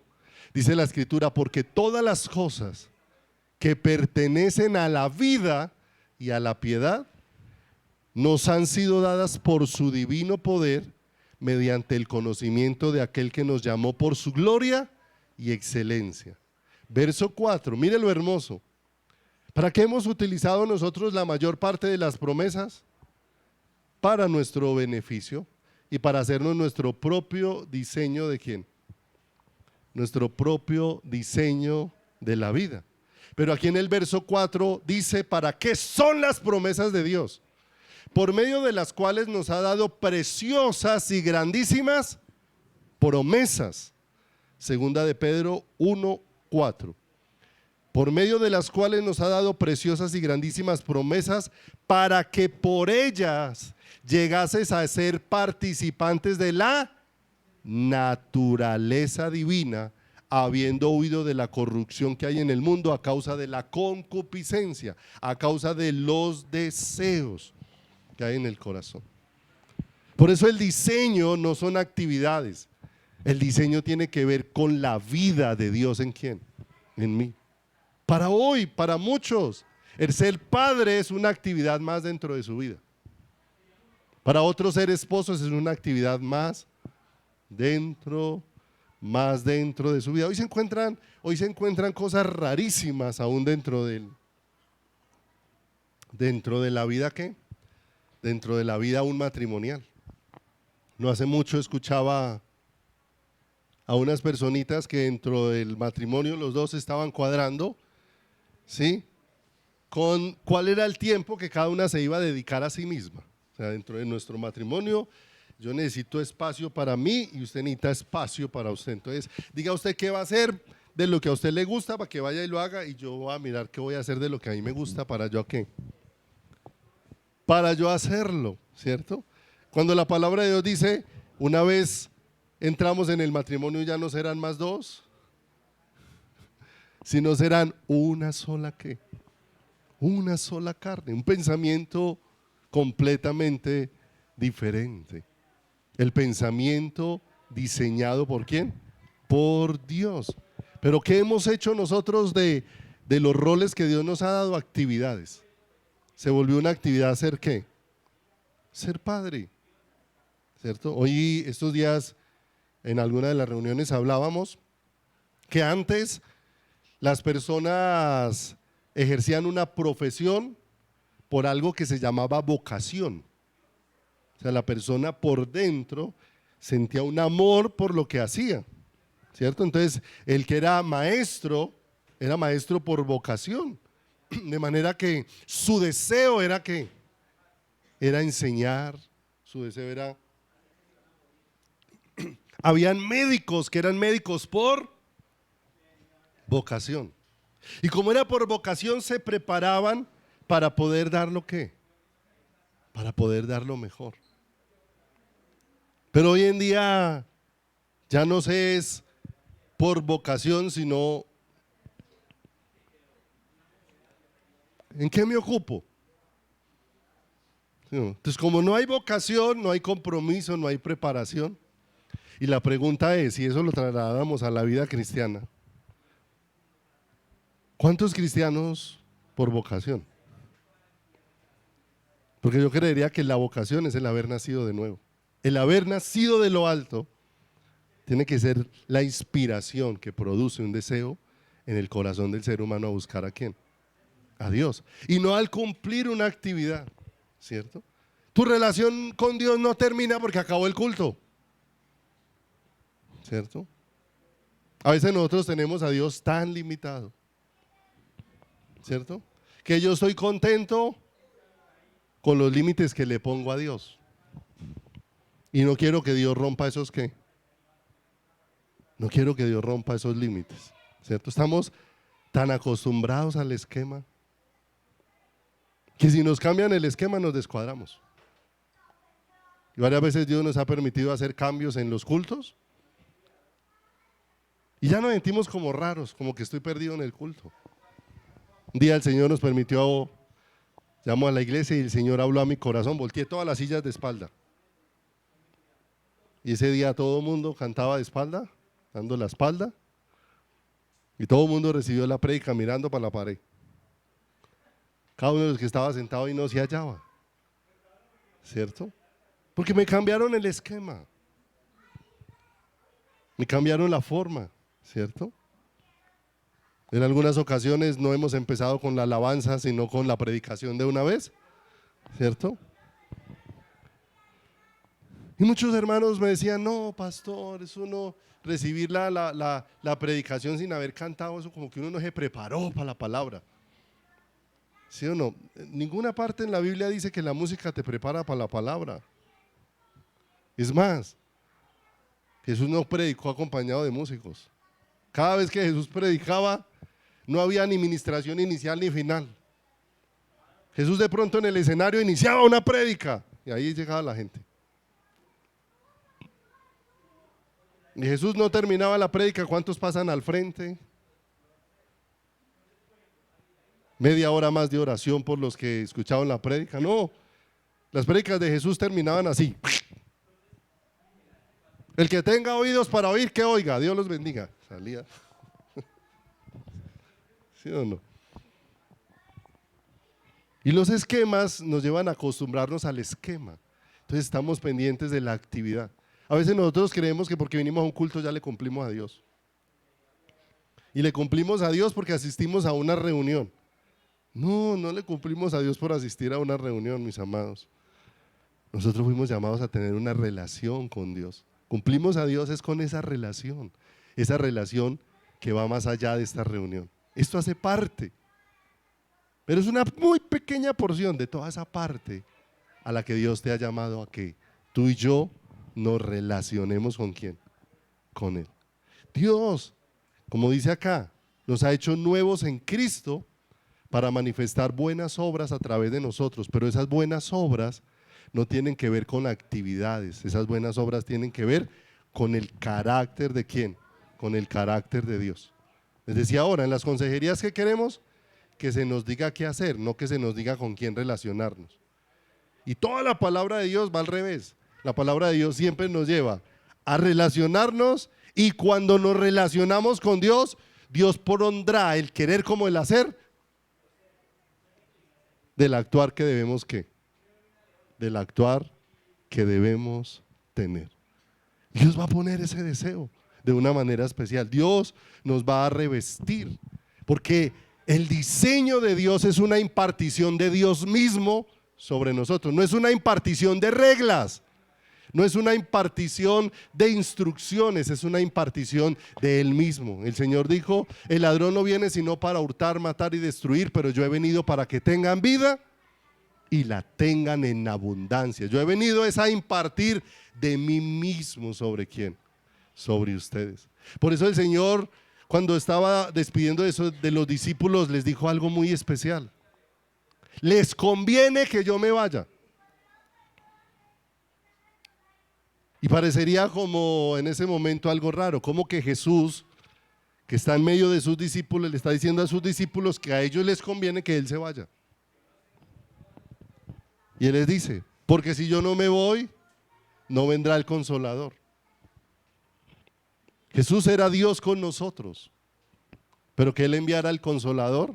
dice la escritura, porque todas las cosas que pertenecen a la vida y a la piedad nos han sido dadas por su divino poder mediante el conocimiento de aquel que nos llamó por su gloria y excelencia. Verso 4, mire lo hermoso. ¿Para qué hemos utilizado nosotros la mayor parte de las promesas? Para nuestro beneficio y para hacernos nuestro propio diseño de ¿quién? Nuestro propio diseño de la vida. Pero aquí en el verso 4 dice, ¿para qué son las promesas de Dios? Por medio de las cuales nos ha dado preciosas y grandísimas promesas. Segunda de Pedro 1, 4. Por medio de las cuales nos ha dado preciosas y grandísimas promesas para que por ellas llegases a ser participantes de la naturaleza divina, habiendo huido de la corrupción que hay en el mundo a causa de la concupiscencia, a causa de los deseos que hay en el corazón. Por eso el diseño no son actividades, el diseño tiene que ver con la vida de Dios. ¿En quién? En mí. Para hoy, para muchos, el ser padre es una actividad más dentro de su vida. Para otros, ser esposos es una actividad más dentro de su vida. Hoy se encuentran cosas rarísimas aún dentro de la vida ¿qué? Dentro de la vida aún matrimonial. No hace mucho escuchaba a unas personitas que dentro del matrimonio los dos estaban cuadrando, ¿sí? Con cuál era el tiempo que cada una se iba a dedicar a sí misma. O sea, dentro de nuestro matrimonio, yo necesito espacio para mí y usted necesita espacio para usted. Entonces, diga usted qué va a hacer de lo que a usted le gusta para que vaya y lo haga, y yo voy a mirar qué voy a hacer de lo que a mí me gusta para yo qué. Para yo hacerlo, ¿cierto? Cuando la palabra de Dios dice, una vez entramos en el matrimonio ya no serán más dos, sino serán una sola ¿qué? Una sola carne, un pensamiento completamente diferente. El pensamiento diseñado ¿por quién? Por Dios. Pero ¿qué hemos hecho nosotros de los roles que Dios nos ha dado? Actividades. Se volvió una actividad ser ¿qué? Ser padre, ¿cierto? Hoy, estos días, en alguna de las reuniones hablábamos que antes las personas ejercían una profesión por algo que se llamaba vocación. O sea, la persona por dentro sentía un amor por lo que hacía, ¿cierto? Entonces, el que era maestro por vocación, de manera que su deseo era ¿qué? Era enseñar, su deseo era... Habían médicos que eran médicos por vocación. Y como era por vocación, se preparaban para poder dar lo que, para poder dar lo mejor. Pero hoy en día ya no se es por vocación, sino ¿en qué me ocupo? Entonces, como no hay vocación, no hay compromiso, no hay preparación. Y la pregunta es, si eso lo trasladamos a la vida cristiana, ¿cuántos cristianos por vocación? Porque yo creería que la vocación es el haber nacido de nuevo. El haber nacido de lo alto tiene que ser la inspiración que produce un deseo en el corazón del ser humano a buscar ¿a quién? A Dios. Y no al cumplir una actividad, ¿cierto? Tu relación con Dios no termina porque acabó el culto, ¿cierto? A veces nosotros tenemos a Dios tan limitado, ¿cierto? Que yo estoy contento con los límites que le pongo a Dios. Y no quiero que Dios rompa esos ¿qué? No quiero que Dios rompa esos límites, ¿cierto? Estamos tan acostumbrados al esquema que si nos cambian el esquema nos descuadramos. Y varias veces Dios nos ha permitido hacer cambios en los cultos y ya nos sentimos como raros, como que estoy perdido en el culto. Un día el Señor nos permitió, llamó a la iglesia y el Señor habló a mi corazón, volteé todas las sillas de espalda. Y ese día todo el mundo cantaba de espalda, dando la espalda, y todo el mundo recibió la prédica mirando para la pared. Cada uno de los que estaba sentado y no se hallaba, ¿cierto? Porque me cambiaron el esquema, me cambiaron la forma, ¿cierto? En algunas ocasiones no hemos empezado con la alabanza, sino con la predicación de una vez, ¿cierto? Y muchos hermanos me decían, no, pastor, eso no, recibir la predicación sin haber cantado, eso como que uno no se preparó para la palabra. ¿Sí o no? Ninguna parte en la Biblia dice que la música te prepara para la palabra. Es más, Jesús no predicó acompañado de músicos. Cada vez que Jesús predicaba, no había ni ministración inicial ni final. Jesús de pronto en el escenario iniciaba una prédica y ahí llegaba la gente. Y Jesús no terminaba la prédica, ¿cuántos pasan al frente? Media hora más de oración por los que escuchaban la prédica. No, las prédicas de Jesús terminaban así. El que tenga oídos para oír, que oiga, Dios los bendiga. Salía. ¿Sí o no? Y los esquemas nos llevan a acostumbrarnos al esquema. Entonces estamos pendientes de la actividad. A veces nosotros creemos que porque vinimos a un culto ya le cumplimos a Dios. Y le cumplimos a Dios porque asistimos a una reunión. No, no le cumplimos a Dios por asistir a una reunión, mis amados. Nosotros fuimos llamados a tener una relación con Dios. Cumplimos a Dios es con esa relación que va más allá de esta reunión. Esto hace parte. Pero es una muy pequeña porción de toda esa parte a la que Dios te ha llamado a que tú y yo nos relacionemos con ¿quién? Con Él. Dios, como dice acá, nos ha hecho nuevos en Cristo para manifestar buenas obras a través de nosotros, pero esas buenas obras no tienen que ver con actividades, esas buenas obras tienen que ver con el carácter de ¿quién? Con el carácter de Dios. Les decía ahora, en las consejerías que queremos, que se nos diga qué hacer, no que se nos diga con quién relacionarnos. Y toda la palabra de Dios va al revés. La palabra de Dios siempre nos lleva a relacionarnos, y cuando nos relacionamos con Dios, Dios pondrá el querer como el hacer del actuar que debemos ¿qué? Del actuar que debemos tener. Dios va a poner ese deseo de una manera especial. Dios nos va a revestir, porque el diseño de Dios es una impartición de Dios mismo sobre nosotros. No es una impartición de reglas, no es una impartición de instrucciones, es una impartición de Él mismo. El Señor dijo: el ladrón no viene sino para hurtar, matar y destruir, pero yo he venido para que tengan vida y la tengan en abundancia. Yo he venido es a impartir de mí mismo. ¿Sobre quién? Sobre ustedes. Por eso el Señor, cuando estaba despidiendo de los discípulos, les dijo algo muy especial: les conviene que yo me vaya. Y parecería como en ese momento algo raro, como que Jesús, que está en medio de sus discípulos, le está diciendo a sus discípulos que a ellos les conviene que Él se vaya. Y Él les dice: porque si yo no me voy, no vendrá el Consolador. Jesús era Dios con nosotros, pero que Él enviara al Consolador,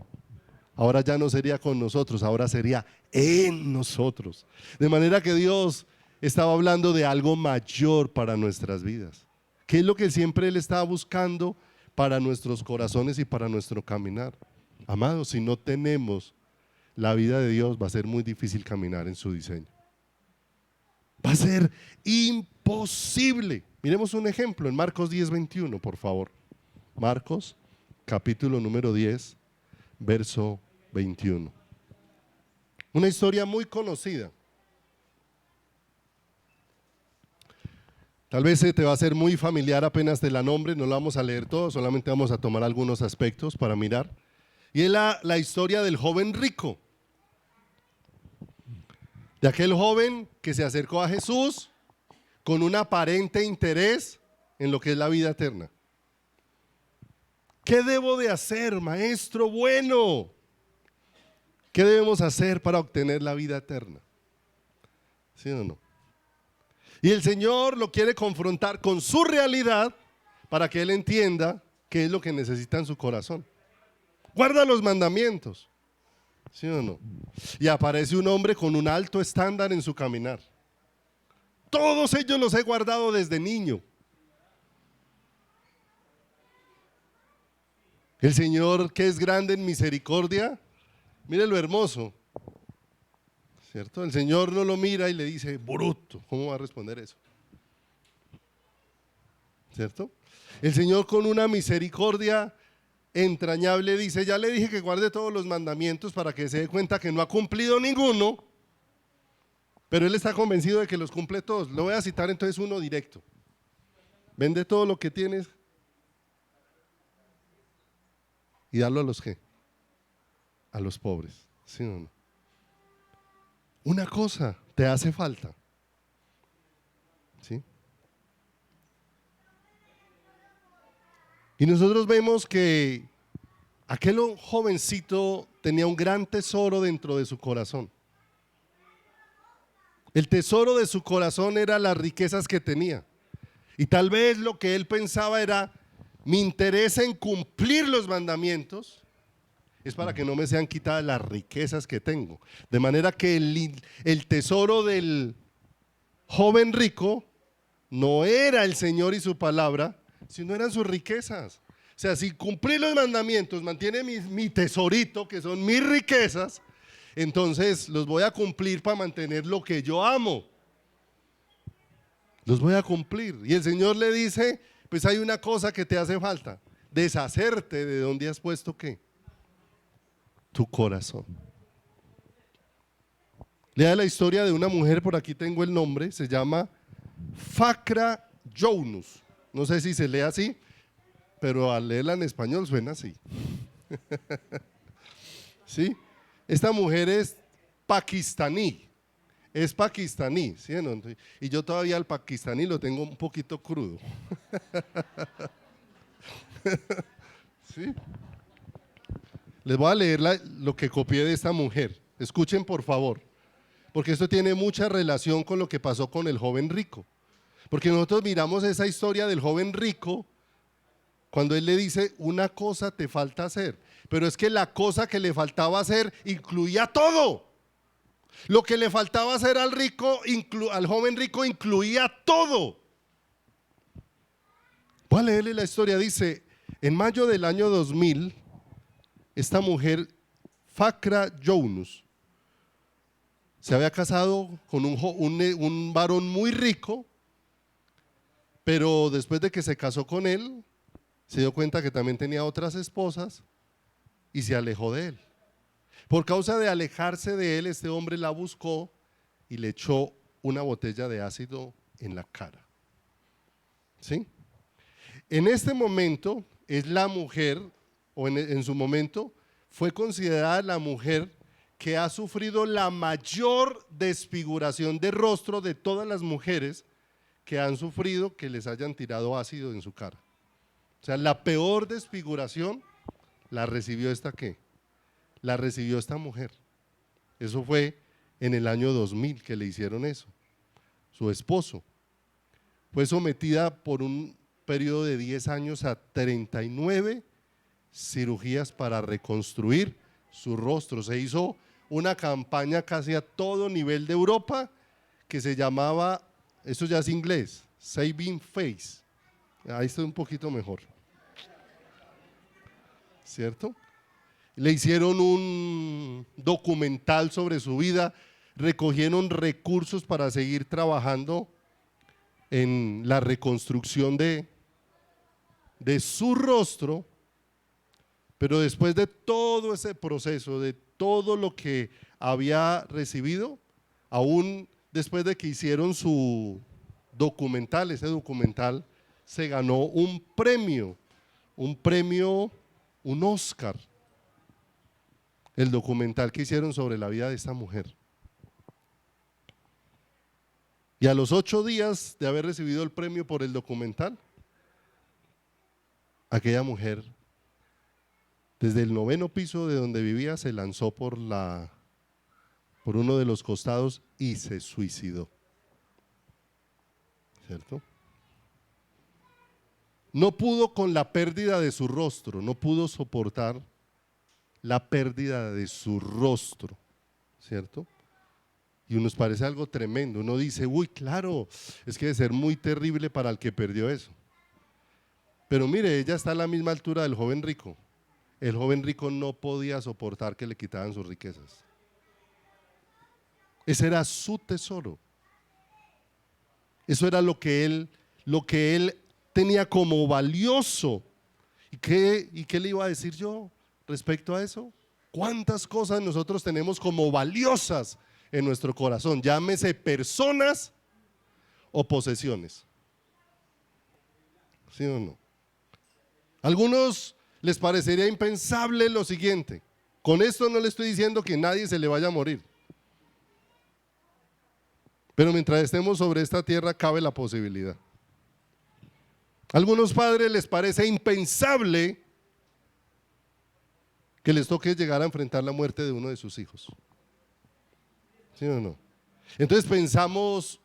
ahora ya no sería con nosotros, ahora sería en nosotros. De manera que Dios estaba hablando de algo mayor para nuestras vidas. ¿Qué es lo que siempre Él estaba buscando para nuestros corazones y para nuestro caminar? Amados, si no tenemos la vida de Dios, va a ser muy difícil caminar en su diseño. Va a ser imposible. Miremos un ejemplo en Marcos 10:21, por favor. Marcos, capítulo número 10, verso 21. Una historia muy conocida. Tal vez se te va a ser muy familiar apenas de la nombre, no la vamos a leer todo, solamente vamos a tomar algunos aspectos para mirar. Y es la historia del joven rico. De aquel joven que se acercó a Jesús con un aparente interés en lo que es la vida eterna. ¿Qué debo de hacer, maestro bueno? ¿Qué debemos hacer para obtener la vida eterna? ¿Sí o no? Y el Señor lo quiere confrontar con su realidad para que él entienda qué es lo que necesita en su corazón. Guarda los mandamientos, ¿sí o no? Y aparece un hombre con un alto estándar en su caminar. Todos ellos los he guardado desde niño. El Señor, que es grande en misericordia, mire lo hermoso, ¿cierto? El Señor no lo mira y le dice: bruto. ¿Cómo va a responder eso? ¿Cierto? El Señor, con una misericordia entrañable, dice: ya le dije que guarde todos los mandamientos, para que se dé cuenta que no ha cumplido ninguno, pero Él está convencido de que los cumple todos. Lo voy a citar entonces uno directo: vende todo lo que tienes y dalo a los ¿qué? A los pobres. ¿Sí o no? Una cosa te hace falta, ¿sí? Y nosotros vemos que aquel jovencito tenía un gran tesoro dentro de su corazón. El tesoro de su corazón era las riquezas que tenía. Y tal vez lo que él pensaba era: mi interés en cumplir los mandamientos es para que no me sean quitadas las riquezas que tengo. De manera que el tesoro del joven rico no era el Señor y su palabra, sino eran sus riquezas. O sea, si cumplir los mandamientos mantiene mi tesorito, que son mis riquezas, entonces los voy a cumplir para mantener lo que yo amo. Los voy a cumplir. Y el Señor le dice: pues hay una cosa que te hace falta: deshacerte de donde has puesto ¿qué? tu corazón. Lea la historia de una mujer, por aquí tengo el nombre, se llama Fakra Younus. No sé si se lee así, pero al leerla en español suena así. ¿Sí? Esta mujer es pakistaní, ¿sí? ¿No? Y yo todavía al pakistaní lo tengo un poquito crudo. ¿Sí? Les voy a leer lo que copié de esta mujer. Escuchen por favor, porque esto tiene mucha relación con lo que pasó con el joven rico. Porque nosotros miramos esa historia del joven rico cuando él le dice, una cosa te falta hacer. Pero es que la cosa que le faltaba hacer incluía todo. Lo que le faltaba hacer al rico, al joven rico, incluía todo. Voy a leerle la historia. Dice, en mayo del año 2000, esta mujer, Fakra Younus, se había casado con un varón muy rico, pero después de que se casó con él, se dio cuenta que también tenía otras esposas y se alejó de él. Por causa de alejarse de él, este hombre la buscó y le echó una botella de ácido en la cara. ¿Sí? En este momento es la mujer, o en su momento, fue considerada la mujer que ha sufrido la mayor desfiguración de rostro de todas las mujeres que han sufrido que les hayan tirado ácido en su cara. O sea, la peor desfiguración la recibió ¿qué? La recibió esta mujer. Eso fue en el año 2000 que le hicieron eso. Su esposo fue sometida por un periodo de 10 años a 39 cirugías para reconstruir su rostro. Se hizo una campaña casi a todo nivel de Europa que se llamaba, esto ya es inglés, Saving Face. Ahí está un poquito mejor, ¿cierto? Le hicieron un documental sobre su vida, recogieron recursos para seguir trabajando en la reconstrucción de su rostro, pero después de todo ese proceso, de todo lo que había recibido, aún después de que hicieron su documental, ese documental se ganó un premio, un Oscar, el documental que hicieron sobre la vida de esta mujer. Y a los 8 días de haber recibido el premio por el documental, aquella mujer, desde el 9º piso de donde vivía, se lanzó por uno de los costados y se suicidó. ¿Cierto? No pudo con la pérdida de su rostro, no pudo soportar la pérdida de su rostro, ¿cierto? Y nos parece algo tremendo. Uno dice, uy, claro, es que debe ser muy terrible para el que perdió eso. Pero mire, ella está a la misma altura del joven rico. El joven rico no podía soportar que le quitaran sus riquezas. Ese era su tesoro. Eso era lo que él tenía como valioso. ¿Y qué le iba a decir yo respecto a eso? ¿Cuántas cosas nosotros tenemos como valiosas en nuestro corazón? Llámese personas o posesiones. ¿Sí o no? A algunos les parecería impensable lo siguiente. Con esto no le estoy diciendo que nadie se le vaya a morir. Pero mientras estemos sobre esta tierra cabe la posibilidad. A algunos padres les parece impensable que les toque llegar a enfrentar la muerte de uno de sus hijos. ¿Sí o no? Entonces pensamos,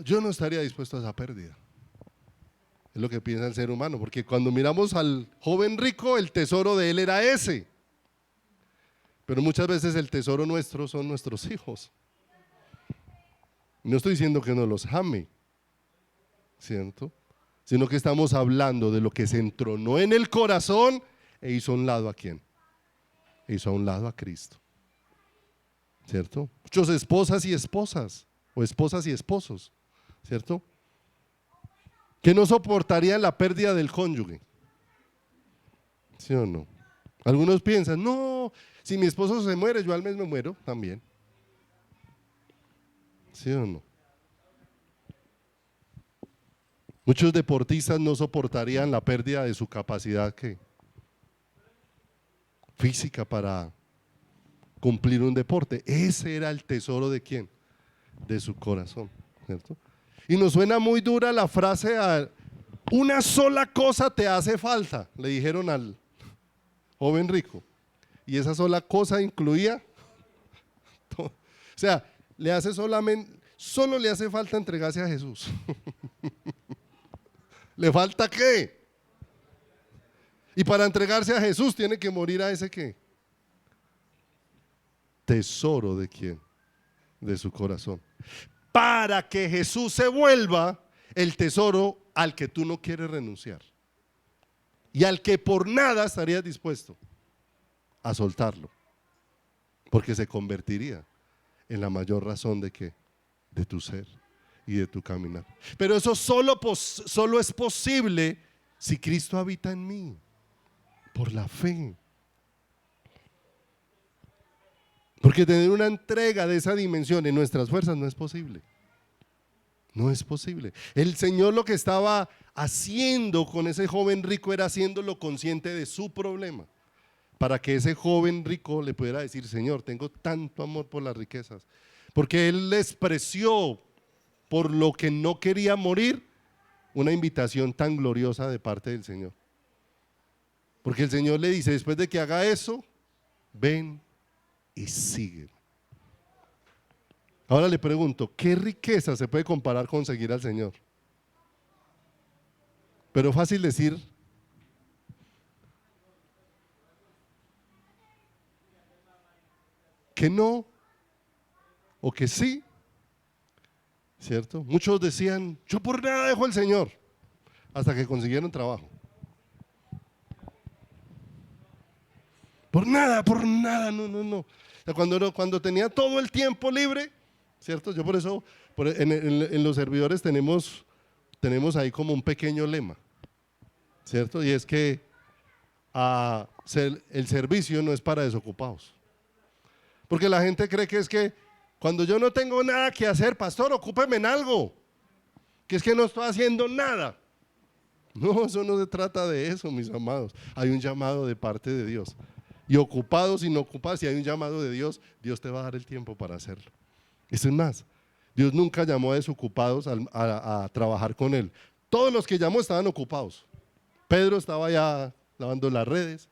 yo no estaría dispuesto a esa pérdida. Es lo que piensa el ser humano, porque cuando miramos al joven rico, el tesoro de él era ese. Pero muchas veces el tesoro nuestro son nuestros hijos. No estoy diciendo que no los ame, ¿cierto? Sino que estamos hablando de lo que se entronó en el corazón e hizo a un lado ¿a quién? E hizo a un lado a Cristo, ¿cierto? Muchos esposas y esposas, o esposas y esposos, ¿cierto? Que no soportarían la pérdida del cónyuge, ¿sí o no? Algunos piensan, no, si mi esposo se muere, yo al mes me muero también. ¿Sí o no? Muchos deportistas no soportarían la pérdida de su capacidad física para cumplir un deporte. Ese era el tesoro de quién, de su corazón, ¿cierto? Y nos suena muy dura la frase, una sola cosa te hace falta, le dijeron al joven rico. Y esa sola cosa incluía todo. O sea, solo le hace falta entregarse a Jesús. ¿Le falta qué? Y para entregarse a Jesús tiene que morir a ese qué. Tesoro de quién, de su corazón. Para que Jesús se vuelva el tesoro al que tú no quieres renunciar. Y al que por nada estarías dispuesto a soltarlo. Porque se convertiría en la mayor razón de qué, de tu ser y de tu caminar. Pero eso solo es posible si Cristo habita en mí, por la fe. Porque tener una entrega de esa dimensión en nuestras fuerzas no es posible. No es posible. El Señor lo que estaba haciendo con ese joven rico era haciéndolo consciente de su problema. Para que ese joven rico le pudiera decir, Señor, tengo tanto amor por las riquezas. Porque él le expresó por lo que no quería morir una invitación tan gloriosa de parte del Señor. Porque el Señor le dice, después de que haga eso, ven y sigue. Ahora le pregunto, ¿qué riqueza se puede comparar con seguir al Señor? Pero fácil decir, que no o que sí, ¿cierto? Muchos decían, yo por nada dejo al Señor, hasta que consiguieron trabajo. Por nada, no. O sea, cuando tenía todo el tiempo libre, ¿cierto? Yo por eso, en los servidores tenemos ahí como un pequeño lema, ¿cierto? Y es que el servicio no es para desocupados. Porque la gente cree que es que cuando yo no tengo nada que hacer, pastor, ocúpeme en algo, que es que no estoy haciendo nada. No, eso no se trata de eso, mis amados. Hay un llamado de parte de Dios. Y ocupados y no ocupados, si hay un llamado de Dios, Dios te va a dar el tiempo para hacerlo. Eso es más, Dios nunca llamó a desocupados a trabajar con Él. Todos los que llamó estaban ocupados. Pedro estaba ya lavando las redes,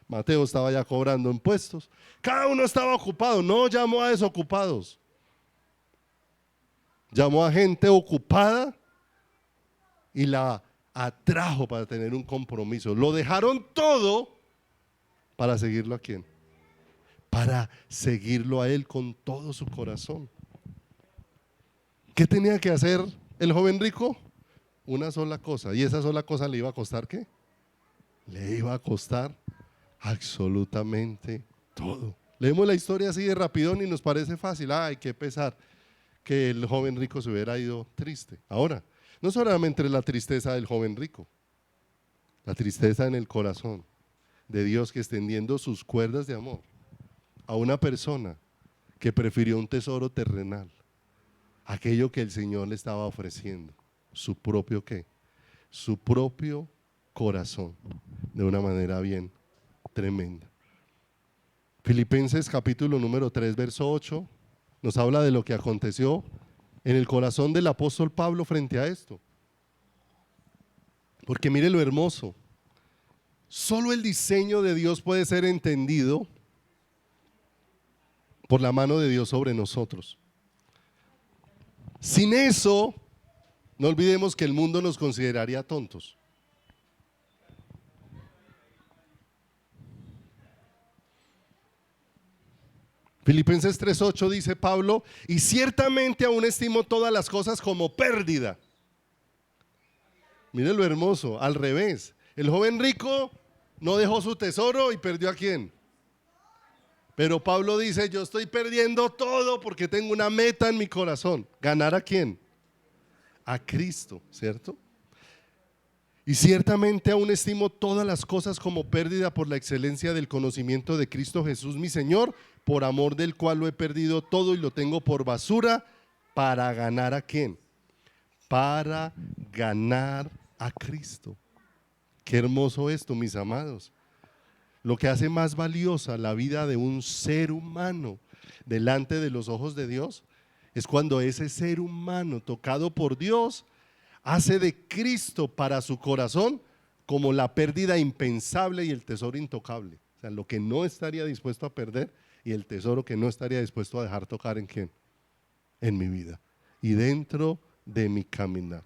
Mateo estaba ya cobrando impuestos. Cada uno estaba ocupado, no llamó a desocupados. Llamó a gente ocupada y la atrajo para tener un compromiso. Lo dejaron todo para seguirlo a quién. Para seguirlo a Él con todo su corazón. ¿Qué tenía que hacer el joven rico? Una sola cosa. ¿Y esa sola cosa le iba a costar qué? Le iba a costar absolutamente todo. Leemos la historia así de rapidón y nos parece fácil. Ay, qué pesar que el joven rico se hubiera ido triste. Ahora, no solamente la tristeza del joven rico, la tristeza en el corazón de Dios que extendiendo sus cuerdas de amor a una persona que prefirió un tesoro terrenal, aquello que el Señor le estaba ofreciendo, su propio ¿qué? Su propio corazón, de una manera bien tremenda. Filipenses capítulo número 3, verso 8, nos habla de lo que aconteció en el corazón del apóstol Pablo frente a esto. Porque mire lo hermoso, solo el diseño de Dios puede ser entendido por la mano de Dios sobre nosotros. Sin eso, no olvidemos que el mundo nos consideraría tontos. Filipenses 3:8 dice Pablo, y ciertamente aún estimo todas las cosas como pérdida. Mire lo hermoso, al revés. El joven rico no dejó su tesoro y perdió ¿a quién? Pero Pablo dice, yo estoy perdiendo todo porque tengo una meta en mi corazón. ¿Ganar a quién? A Cristo, ¿cierto? Y ciertamente aún estimo todas las cosas como pérdida por la excelencia del conocimiento de Cristo Jesús mi Señor, por amor del cual lo he perdido todo y lo tengo por basura, para ganar ¿a quién? Para ganar a Cristo. Qué hermoso esto, mis amados. Lo que hace más valiosa la vida de un ser humano delante de los ojos de Dios es cuando ese ser humano tocado por Dios hace de Cristo para su corazón como la pérdida impensable y el tesoro intocable. O sea, lo que no estaría dispuesto a perder y el tesoro que no estaría dispuesto a dejar tocar ¿en quién? En mi vida y dentro de mi caminar.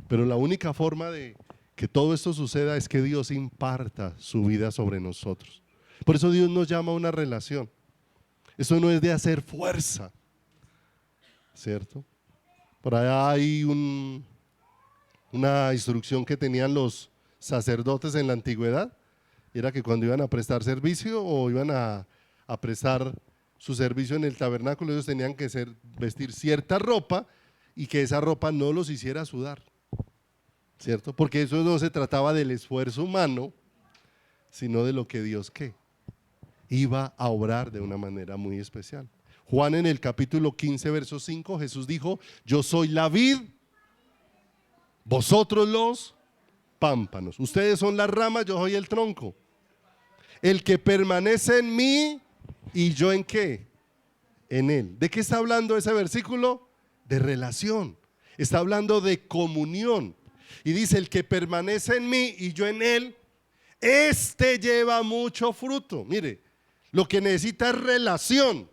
Pero la única forma de que todo esto suceda es que Dios imparta su vida sobre nosotros. Por eso Dios nos llama a una relación. Eso no es de hacer fuerza, ¿cierto? Por allá hay una instrucción que tenían los sacerdotes en la antigüedad, y era que cuando iban a prestar servicio o iban a prestar su servicio en el tabernáculo, ellos tenían que vestir cierta ropa y que esa ropa no los hiciera sudar, ¿cierto? Porque eso no se trataba del esfuerzo humano, sino de lo que Dios ¿qué? Iba a obrar de una manera muy especial. Juan en el capítulo 15, verso 5, Jesús dijo: yo soy la vid, vosotros los pámpanos. Ustedes son las ramas, yo soy el tronco. El que permanece en mí y yo ¿en qué? En él. ¿De qué está hablando ese versículo? De relación. Está hablando de comunión. Y dice: el que permanece en mí y yo en él, este lleva mucho fruto. Mire, lo que necesita es relación.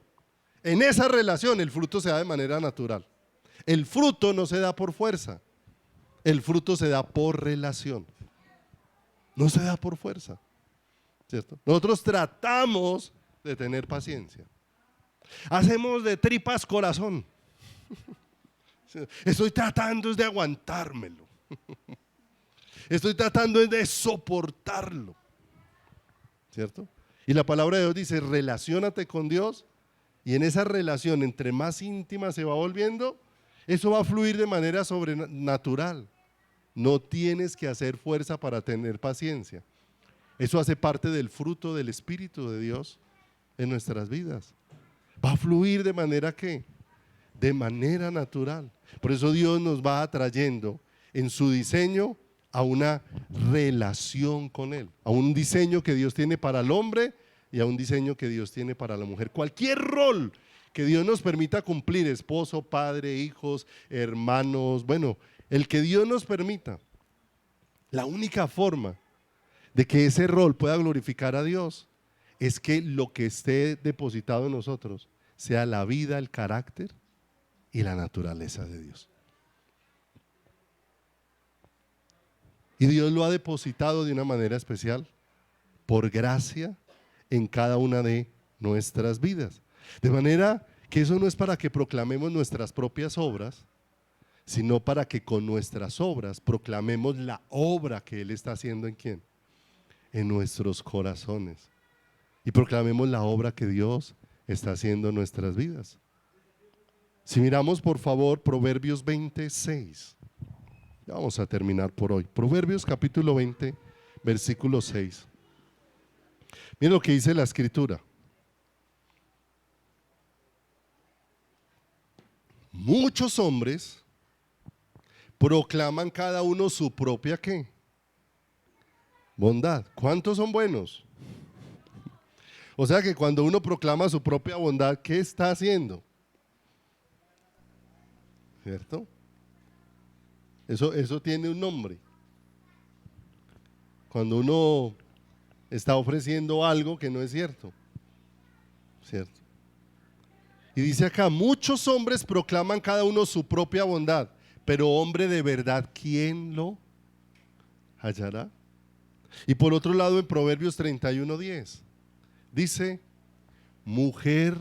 En esa relación el fruto se da de manera natural. El fruto no se da por fuerza. El fruto se da por relación. No se da por fuerza, ¿cierto? Nosotros tratamos de tener paciencia. Hacemos de tripas corazón. Estoy tratando de aguantármelo. Estoy tratando de soportarlo, ¿cierto? Y la palabra de Dios dice: relaciónate con Dios, y en esa relación, entre más íntima se va volviendo, eso va a fluir de manera sobrenatural. No tienes que hacer fuerza para tener paciencia. Eso hace parte del fruto del Espíritu de Dios en nuestras vidas. Va a fluir de manera que, de manera natural. Por eso Dios nos va atrayendo en su diseño a una relación con Él, a un diseño que Dios tiene para el hombre y a un diseño que Dios tiene para la mujer. Cualquier rol que Dios nos permita cumplir, esposo, padre, hijos, hermanos, bueno, el que Dios nos permita, la única forma de que ese rol pueda glorificar a Dios es que lo que esté depositado en nosotros sea la vida, el carácter y la naturaleza de Dios. Y Dios lo ha depositado de una manera especial, por gracia, en cada una de nuestras vidas. De manera que eso no es para que proclamemos nuestras propias obras, sino para que con nuestras obras proclamemos la obra que Él está haciendo ¿en quién? En nuestros corazones. Y proclamemos la obra que Dios está haciendo en nuestras vidas. Si miramos por favor Proverbios 26, ya vamos a terminar por hoy. Proverbios capítulo 20, versículo 6. Miren lo que dice la escritura. Muchos hombres proclaman cada uno su propia ¿qué? Bondad. ¿Cuántos son buenos? O sea que cuando uno proclama su propia bondad, ¿qué está haciendo? ¿Cierto? Eso tiene un nombre. Cuando uno está ofreciendo algo que no es cierto, ¿cierto? Y dice acá: muchos hombres proclaman cada uno su propia bondad, pero hombre de verdad, ¿quién lo hallará? Y por otro lado, en Proverbios 31:10 dice: mujer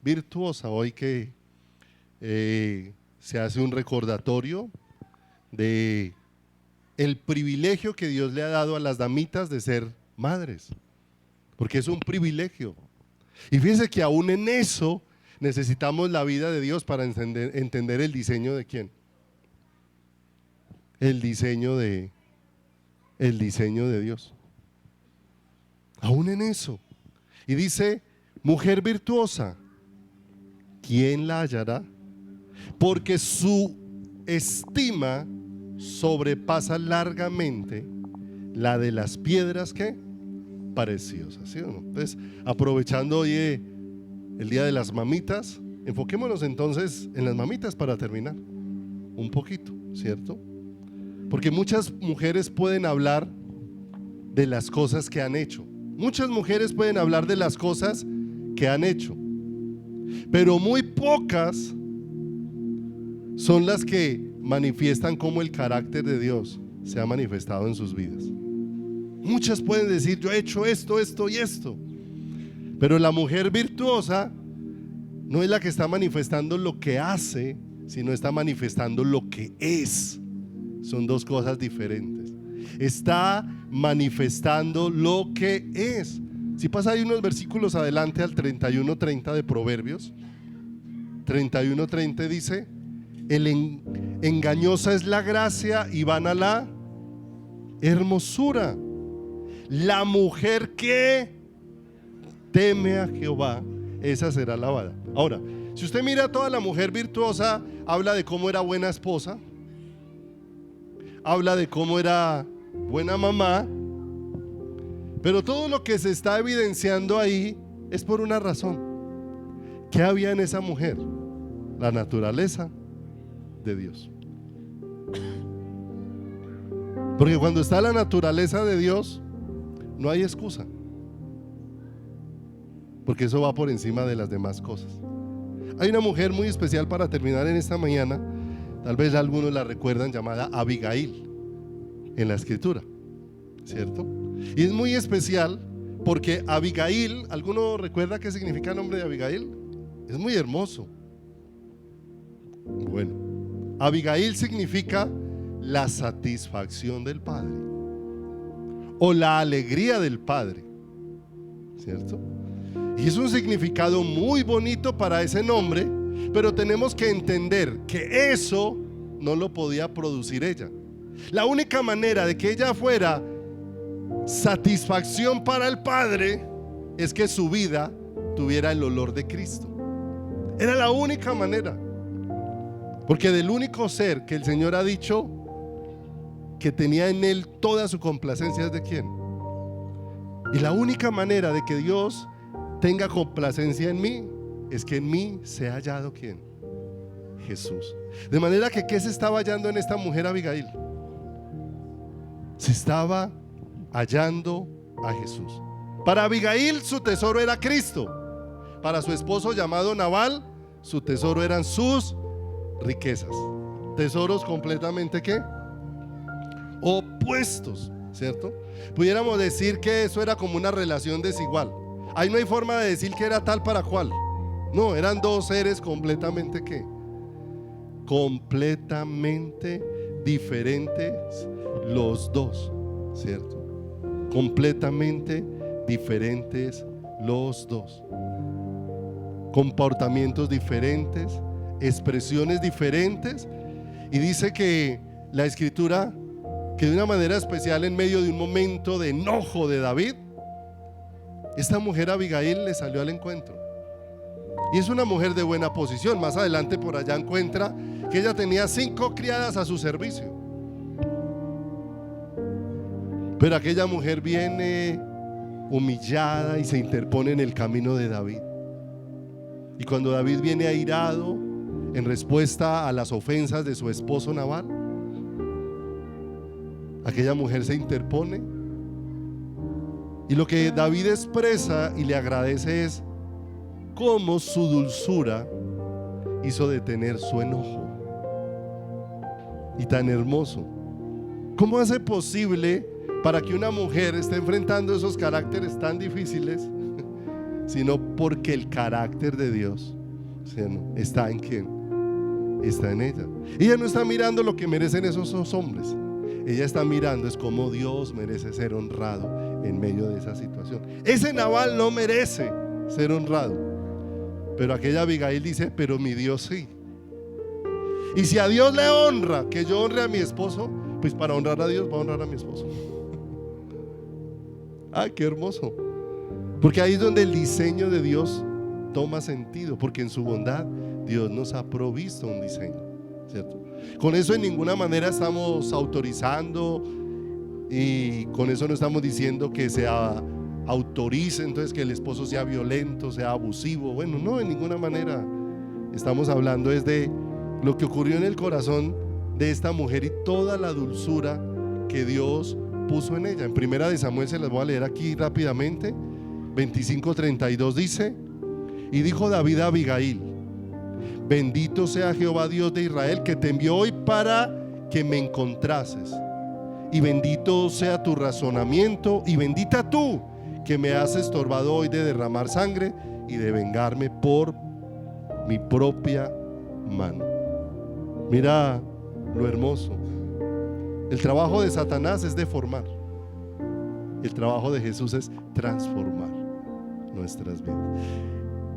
virtuosa. Hoy que se hace un recordatorio de el privilegio que Dios le ha dado a las damitas de ser madres, porque es un privilegio. Y fíjense que aún en eso necesitamos la vida de Dios para entender el diseño de quién, el diseño de el diseño de Dios. Aún en eso. Y dice, mujer virtuosa, ¿quién la hallará? Porque su estima sobrepasa largamente la de las piedras que preciosas, ¿sí o no? Entonces, aprovechando hoy el día de las mamitas, enfoquémonos entonces en las mamitas para terminar un poquito, ¿cierto? Porque muchas mujeres pueden hablar de las cosas que han hecho. Muchas mujeres pueden hablar de las cosas que han hecho, pero muy pocas son las que manifiestan cómo el carácter de Dios se ha manifestado en sus vidas. Muchas pueden decir, yo he hecho esto, esto y esto, pero la mujer virtuosa no es la que está manifestando lo que hace, sino está manifestando lo que es. Son dos cosas diferentes. Está manifestando lo que es. Si pasa ahí unos versículos adelante al 31:30 de Proverbios, 31:30 dice, engañosa es la gracia y vana la hermosura. La mujer que teme a Jehová, esa será alabada. Ahora, si usted mira a toda la mujer virtuosa, habla de cómo era buena esposa, habla de cómo era buena mamá, pero todo lo que se está evidenciando ahí es por una razón. ¿Qué había en esa mujer? La naturaleza de Dios. Porque cuando está la naturaleza de Dios, no hay excusa, porque eso va por encima de las demás cosas. Hay una mujer muy especial para terminar en esta mañana, tal vez algunos la recuerdan, llamada Abigail en la escritura, ¿cierto? Y es muy especial porque Abigail, ¿alguno recuerda qué significa el nombre de Abigail? Es muy hermoso. Bueno, Abigail significa la satisfacción del Padre o la alegría del Padre, ¿cierto? Y es un significado muy bonito para ese nombre, pero tenemos que entender que eso no lo podía producir ella. La única manera de que ella fuera satisfacción para el Padre es que su vida tuviera el olor de Cristo. Era la única manera, porque del único ser que el Señor ha dicho que tenía en él toda su complacencia, ¿es de quién? Y la única manera de que Dios tenga complacencia en mí es que en mí se ha hallado ¿quién? Jesús. De manera que ¿qué se estaba hallando en esta mujer Abigail? Se estaba hallando a Jesús. Para Abigail su tesoro era Cristo. Para su esposo llamado Nabal, su tesoro eran sus riquezas. Tesoros completamente ¿qué? Opuestos, ¿cierto? Pudiéramos decir que eso era como una relación desigual. Ahí no hay forma de decir que era tal para cual. No, eran dos seres completamente ¿qué? Completamente diferentes los dos, ¿cierto? Completamente diferentes los dos. Comportamientos diferentes, expresiones diferentes. Y dice que la escritura, que de una manera especial en medio de un momento de enojo de David, esta mujer Abigail le salió al encuentro. Y es una mujer de buena posición. Más adelante por allá encuentra que ella tenía 5 criadas a su servicio. Pero aquella mujer viene humillada y se interpone en el camino de David. Y cuando David viene airado en respuesta a las ofensas de su esposo Nabal, aquella mujer se interpone. Y lo que David expresa y le agradece es cómo su dulzura hizo detener su enojo. Y tan hermoso. ¿Cómo hace posible para que una mujer esté enfrentando esos caracteres tan difíciles? Sino porque el carácter de Dios, ¿sí, no? ¿Está en quién? Está en ella. Ella no está mirando lo que merecen esos hombres. Ella está mirando es cómo Dios merece ser honrado en medio de esa situación. Ese Nabal no merece ser honrado, pero aquella Abigail dice, pero mi Dios sí. Y si a Dios le honra que yo honre a mi esposo, pues para honrar a Dios voy a honrar a mi esposo. Ah, qué hermoso. Porque ahí es donde el diseño de Dios toma sentido, porque en su bondad Dios nos ha provisto un diseño, ¿cierto? Con eso en ninguna manera estamos autorizando, y con eso no estamos diciendo que se autorice entonces que el esposo sea violento, sea abusivo. Bueno, no, en ninguna manera. Estamos hablando es de lo que ocurrió en el corazón de esta mujer y toda la dulzura que Dios puso en ella. En Primera de Samuel, se las voy a leer aquí rápidamente, 25:32 dice: y dijo David a Abigail: bendito sea Jehová Dios de Israel, que te envió hoy para que me encontrases, y bendito sea tu razonamiento, y bendita tú que me has estorbado hoy de derramar sangre y de vengarme por mi propia mano. Mira lo hermoso. El trabajo de Satanás es deformar. El trabajo de Jesús es transformar nuestras vidas.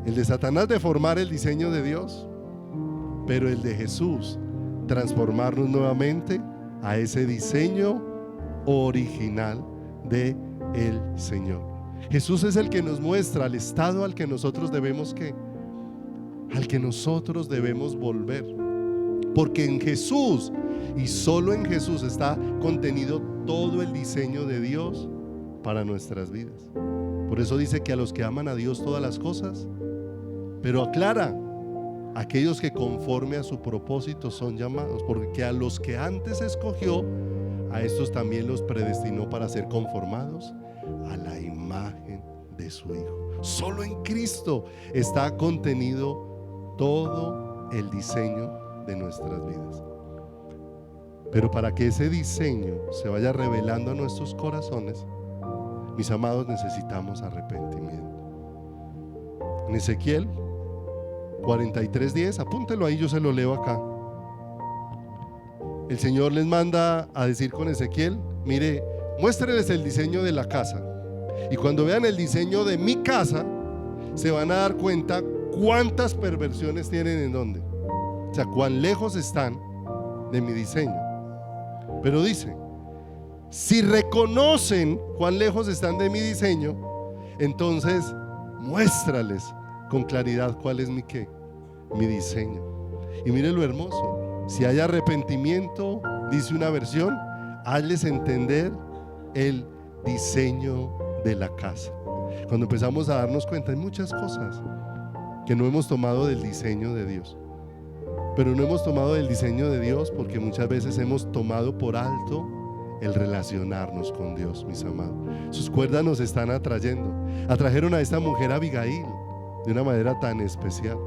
El de Satanás deformar el diseño de Dios, pero el de Jesús transformarnos nuevamente a ese diseño original de el Señor. Jesús es el que nos muestra el estado al que nosotros debemos volver, porque en Jesús y solo en Jesús está contenido todo el diseño de Dios para nuestras vidas. Por eso dice que a los que aman a Dios todas las cosas, pero aclara: aquellos que conforme a su propósito son llamados, porque a los que antes escogió, a estos también los predestinó para ser conformados a la imagen de su Hijo. Solo en Cristo está contenido todo el diseño de nuestras vidas. Pero para que ese diseño se vaya revelando a nuestros corazones, mis amados, necesitamos arrepentimiento. En Ezequiel 43:10, apúntelo ahí, yo se lo leo acá. El Señor les manda a decir con Ezequiel: mire, muéstreles el diseño de la casa, y cuando vean el diseño de mi casa, se van a dar cuenta cuántas perversiones tienen en dónde, o sea, cuán lejos están de mi diseño. Pero dice: si reconocen cuán lejos están de mi diseño, entonces muéstrales con claridad cuál es mi diseño. Y mire lo hermoso: si hay arrepentimiento, dice una versión, hazles entender el diseño de la casa. Cuando empezamos a darnos cuenta, hay muchas cosas que no hemos tomado del diseño de Dios, pero no hemos tomado del diseño de Dios porque muchas veces hemos tomado por alto el relacionarnos con Dios, mis amados. Sus cuerdas nos están atrayendo. Atrajeron a esta mujer Abigail de una manera tan especial,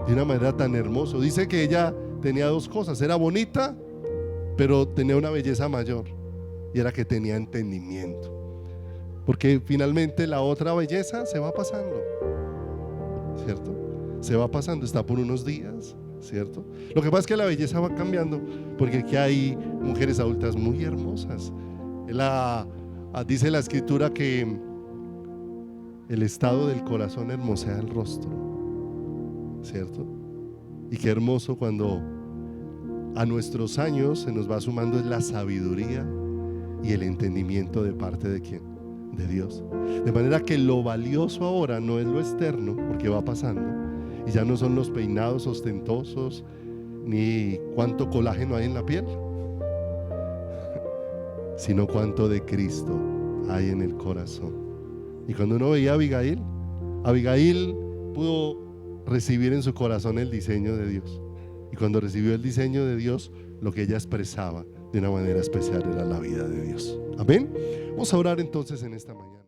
de una manera tan hermosa. Dice que ella tenía dos cosas: era bonita, pero tenía una belleza mayor, y era que tenía entendimiento. Porque finalmente la otra belleza se va pasando, ¿cierto? Se va pasando, está por unos días, ¿cierto? Lo que pasa es que la belleza va cambiando, porque aquí hay mujeres adultas muy hermosas. Dice la escritura que el estado del corazón hermosea el rostro, ¿cierto? Y qué hermoso cuando a nuestros años se nos va sumando la sabiduría y el entendimiento de parte de ¿quién? De Dios. De manera que lo valioso ahora no es lo externo, porque va pasando, y ya no son los peinados ostentosos ni cuánto colágeno hay en la piel, sino cuánto de Cristo hay en el corazón. Y cuando uno veía a Abigail pudo recibir en su corazón el diseño de Dios, y cuando recibió el diseño de Dios, lo que ella expresaba de una manera especial era la vida de Dios. Amén. Vamos a orar entonces en esta mañana.